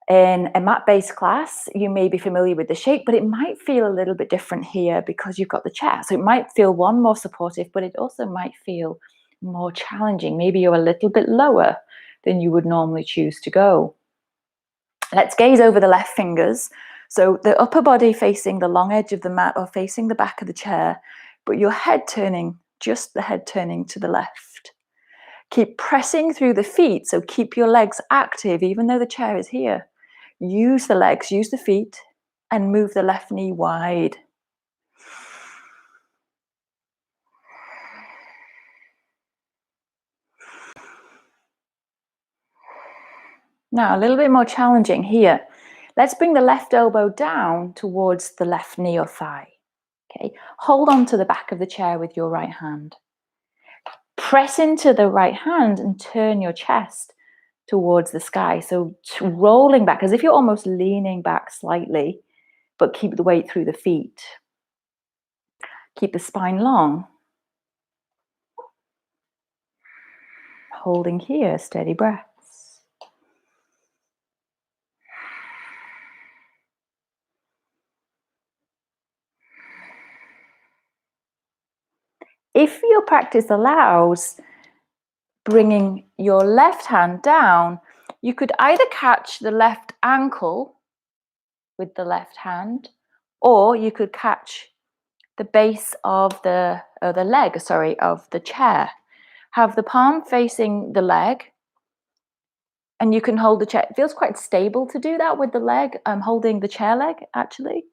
A: in a mat-based class, you may be familiar with the shape, but it might feel a little bit different here because you've got the chair. So it might feel one more supportive, but it also might feel more challenging. Maybe you're a little bit lower than you would normally choose to go. Let's gaze over the left fingers. So the upper body facing the long edge of the mat or facing the back of the chair, but your head turning, just the head turning to the left. Keep pressing through the feet, so keep your legs active even though the chair is here. Use the legs, use the feet, and move the left knee wide. Now, a little bit more challenging here. Let's bring the left elbow down towards the left knee or thigh. Okay, hold on to the back of the chair with your right hand. Press into the right hand and turn your chest towards the sky. So rolling back as if you're almost leaning back slightly, but keep the weight through the feet. Keep the spine long. Holding here, steady breaths. If your practice allows, bringing your left hand down, you could either catch the left ankle with the left hand, or you could catch the base of the leg, of the chair. Have the palm facing the leg, and you can hold the chair. It feels quite stable to do that with the leg. I'm holding the chair leg, actually.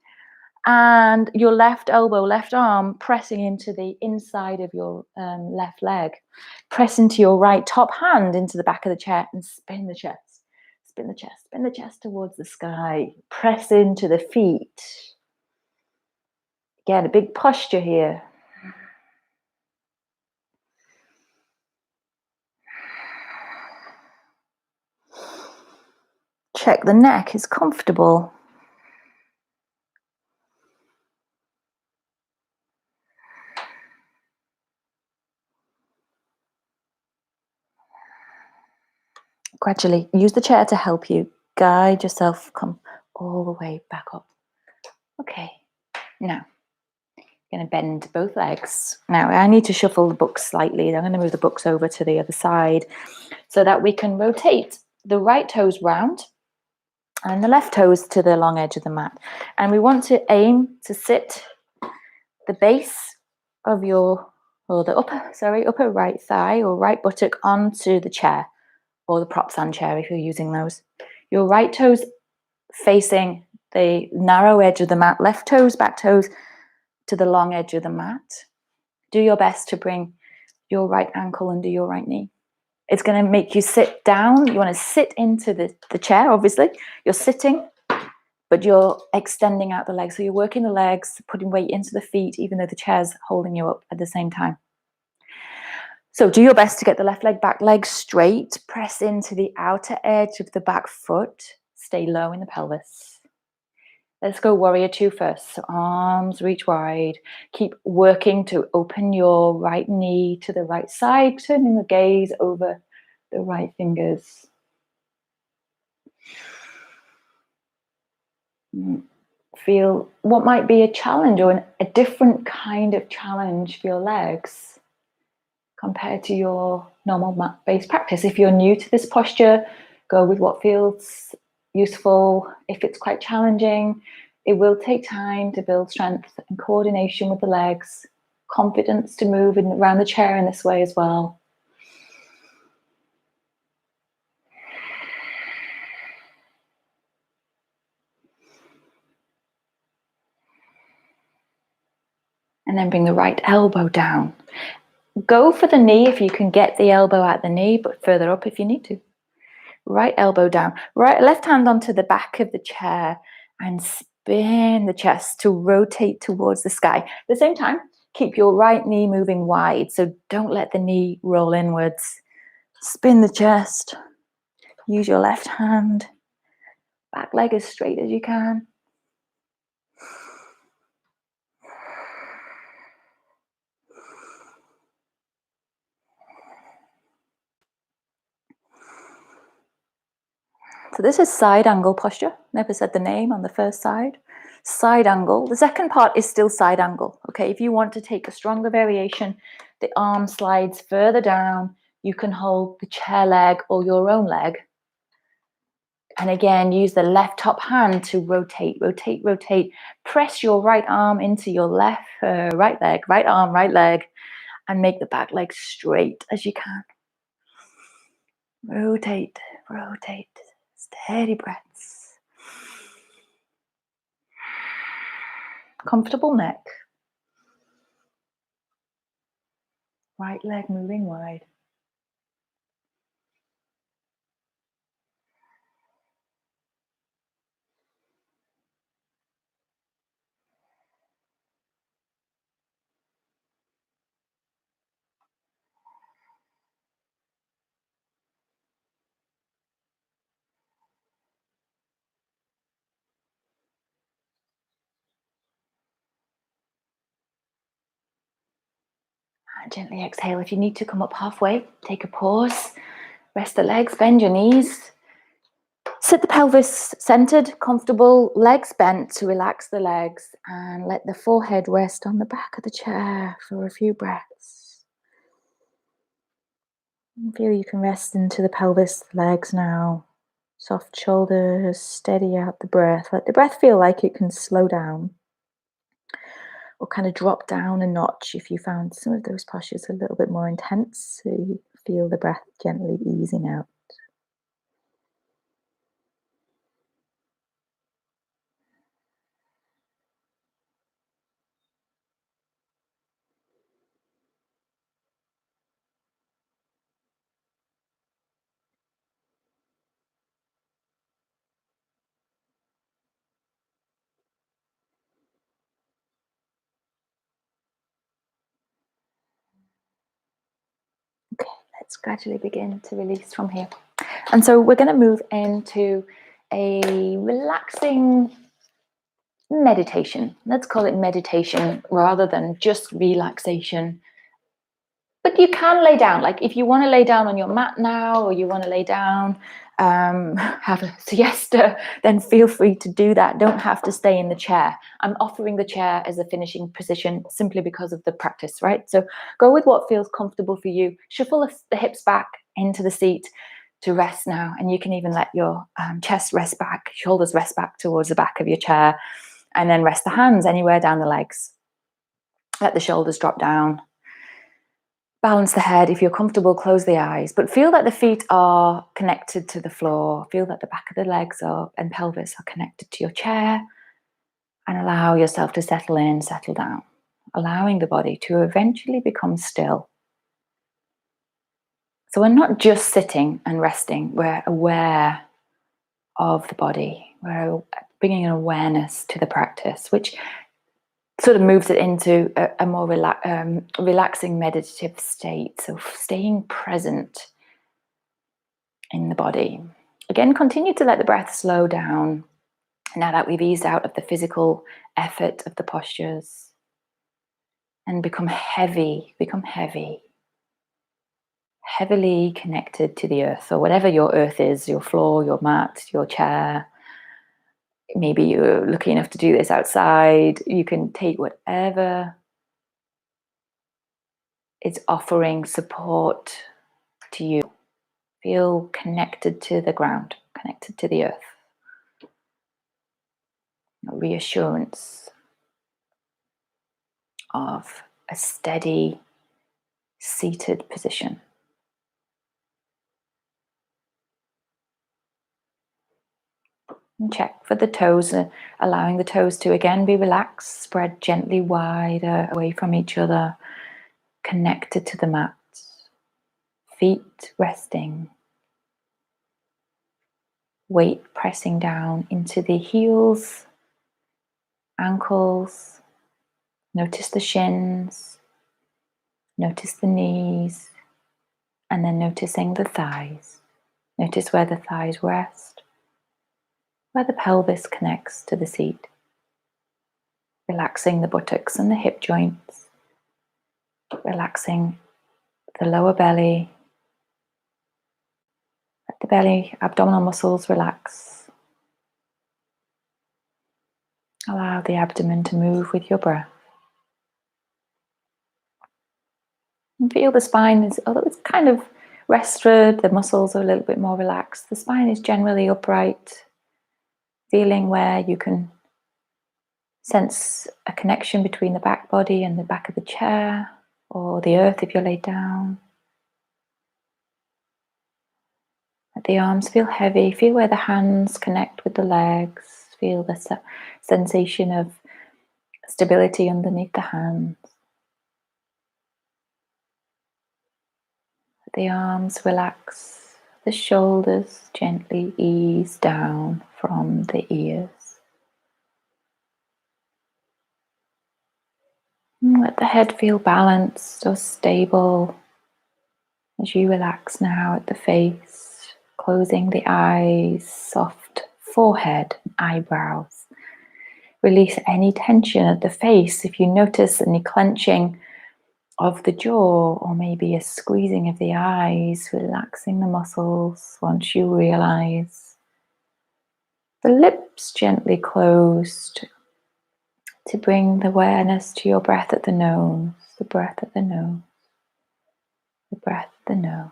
A: And your left elbow, left arm pressing into the inside of your left leg. Press into your right top hand into the back of the chair and spin the chest. Spin the chest, spin the chest towards the sky. Press into the feet. Again, a big posture here. Check the neck is comfortable. Gradually use the chair to help you guide yourself, come all the way back up. Okay, now I'm going to bend both legs. Now I need to shuffle the books slightly. I'm going to move the books over to the other side so that we can rotate the right toes round and the left toes to the long edge of the mat. And we want to aim to sit the base of your, or the upper right thigh or right buttock onto the chair or the prop stand chair if you're using those. Your right toes facing the narrow edge of the mat, left toes, back toes to the long edge of the mat. Do your best to bring your right ankle under your right knee. It's going to make you sit down. You want to sit into the chair, obviously. You're sitting, but you're extending out the legs. So you're working the legs, putting weight into the feet, even though the chair's holding you up at the same time. So do your best to get the left back leg straight. Press into the outer edge of the back foot. Stay low in the pelvis. Let's go warrior two first. So arms reach wide. Keep working to open your right knee to the right side, turning the gaze over the right fingers. Feel what might be a challenge or a different kind of challenge for your legs compared to your normal mat-based practice. If you're new to this posture, go with what feels useful. If it's quite challenging, it will take time to build strength and coordination with the legs, confidence to move around the chair in this way as well. And then bring the right elbow down. Go for the knee if you can get the elbow at the knee, but further up if you need to. Right elbow down, right left hand onto the back of the chair and spin the chest to rotate towards the sky. At the same time, keep your right knee moving wide, so don't let the knee roll inwards. Spin the chest. Use your left hand. Back leg as straight as you can. So this is side angle posture. Never said the name on the first side. Side angle. The second part is still side angle. Okay, if you want to take a stronger variation, the arm slides further down. You can hold the chair leg or your own leg. And again, use the left top hand to rotate, rotate, rotate. Press your right arm into your right leg, right arm, right leg, and make the back leg straight as you can. Rotate, rotate, steady breaths. Comfortable neck. Right leg moving wide. And gently exhale. If you need to come up halfway, take a pause. Rest the legs, bend your knees. Sit the pelvis centered, comfortable, legs bent to relax the legs, and let the forehead rest on the back of the chair for a few breaths. And feel you can rest into the pelvis, the legs now. Soft shoulders, steady out the breath. Let the breath feel like it can slow down or kind of drop down a notch if you found some of those postures a little bit more intense. So you feel the breath gently easing out. Okay, let's gradually begin to release from here. And so we're going to move into a relaxing meditation. Let's call it meditation rather than just relaxation. But you can lay down. Like if you want to lay down on your mat now, or you want to lay down, have a siesta, then feel free to do that. Don't have to stay in the chair. I'm offering the chair as a finishing position simply because of the practice, right? So go with what feels comfortable for you. Shuffle the hips back into the seat to rest now. And you can even let your chest rest back, shoulders rest back towards the back of your chair, and then rest the hands anywhere down the legs. Let the shoulders drop down. Balance the head. If you're comfortable, close the eyes, but feel that the feet are connected to the floor. Feel that the back of the legs and pelvis are connected to your chair, and allow yourself to settle in, settle down, allowing the body to eventually become still. So we're not just sitting and resting, we're aware of the body. We're bringing an awareness to the practice, which sort of moves it into a more relaxing meditative state. So staying present in the body. Again, continue to let the breath slow down now that we've eased out of the physical effort of the postures, and become heavily connected to the earth, or whatever your earth is, your floor, your mat, your chair. Maybe you're lucky enough to do this outside. You can take whatever is offering support to you. Feel connected to the ground, connected to the earth. Reassurance of a steady, seated position. And check for the toes, allowing the toes to again be relaxed, spread gently wider away from each other, connected to the mat. Feet resting. Weight pressing down into the heels, ankles. Notice the shins. Notice the knees. And then noticing the thighs. Notice where the thighs rest, where the pelvis connects to the seat. Relaxing the buttocks and the hip joints. Relaxing the lower belly. Let the belly, abdominal muscles relax. Allow the abdomen to move with your breath. And feel the spine is, although it's kind of rested, the muscles are a little bit more relaxed. The spine is generally upright. Feeling where you can sense a connection between the back body and the back of the chair, or the earth if you're laid down. Let the arms feel heavy. Feel where the hands connect with the legs. Feel the sensation of stability underneath the hands. Let the arms relax. The shoulders gently ease down from the ears. And let the head feel balanced or stable as you relax now at the face, closing the eyes, soft forehead, eyebrows. Release any tension at the face. If you notice any clenching of the jaw or maybe a squeezing of the eyes, relaxing the muscles once you realize. The lips gently closed to bring the awareness to your breath at the nose, the breath at the nose, the breath at the nose.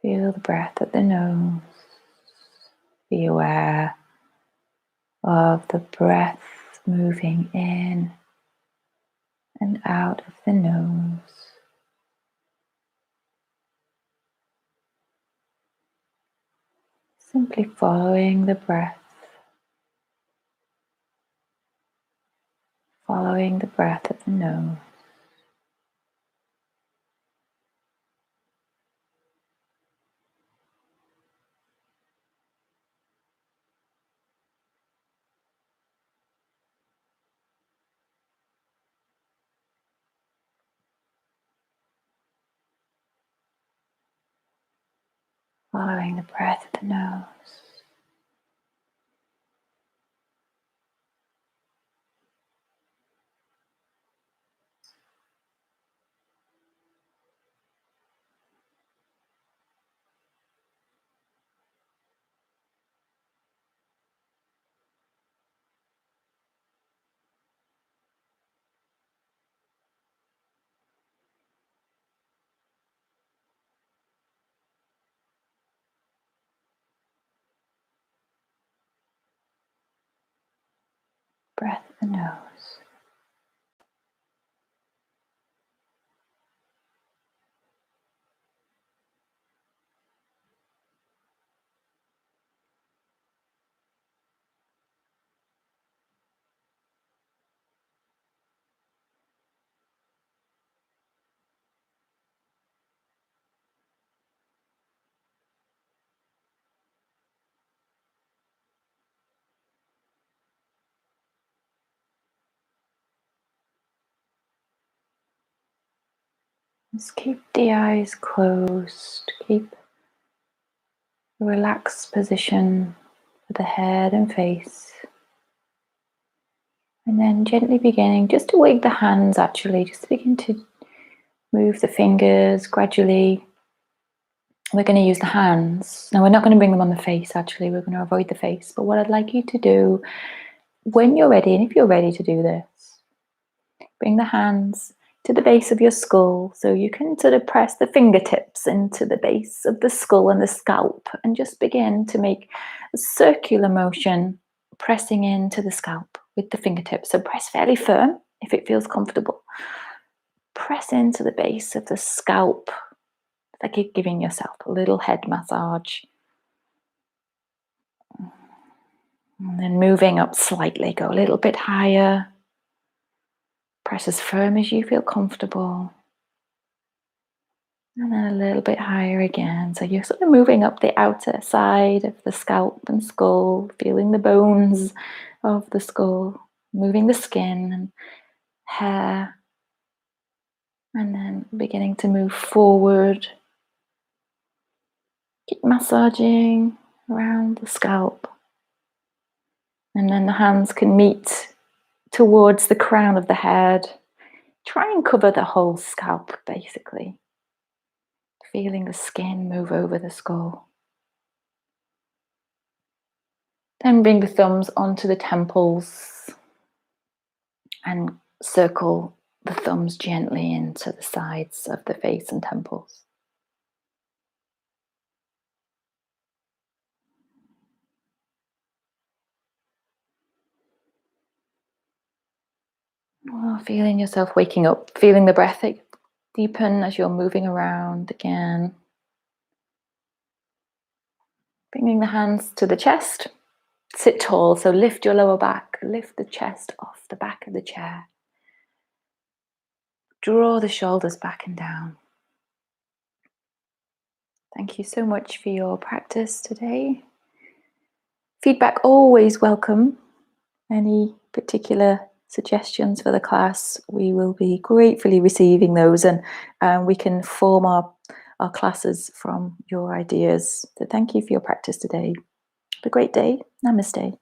A: Feel the breath at the nose. Be aware of the breath moving in and out of the nose. Simply following the breath. Following the breath at the nose. Following the breath at the nose. Breath at the nose. Just keep the eyes closed. Keep a relaxed position for the head and face. And then gently beginning just to wake the hands actually. Just begin to move the fingers gradually. We're going to use the hands. Now we're not going to bring them on the face actually. We're going to avoid the face. But what I'd like you to do when you're ready, and if you're ready to do this, bring the hands to the base of your skull, so you can sort of press the fingertips into the base of the skull and the scalp, and just begin to make a circular motion, pressing into the scalp with the fingertips. So press fairly firm if it feels comfortable. Press into the base of the scalp like you're giving yourself a little head massage. And then moving up slightly, go a little bit higher. Press as firm as you feel comfortable. And then a little bit higher again. So you're sort of moving up the outer side of the scalp and skull, feeling the bones of the skull, moving the skin and hair. And then beginning to move forward. Keep massaging around the scalp. And then the hands can meet towards the crown of the head. Try and cover the whole scalp, basically. Feeling the skin move over the skull. Then bring the thumbs onto the temples and circle the thumbs gently into the sides of the face and temples. Feeling yourself waking up, feeling the breath deepen as you're moving around again. Bringing the hands to the chest. Sit tall, so lift your lower back, lift the chest off the back of the chair. Draw the shoulders back and down. Thank you so much for your practice today. Feedback always welcome. Any particular suggestions for the class, we will be gratefully receiving those, and we can form our classes from your ideas. So thank you for your practice today. Have a great day. Namaste.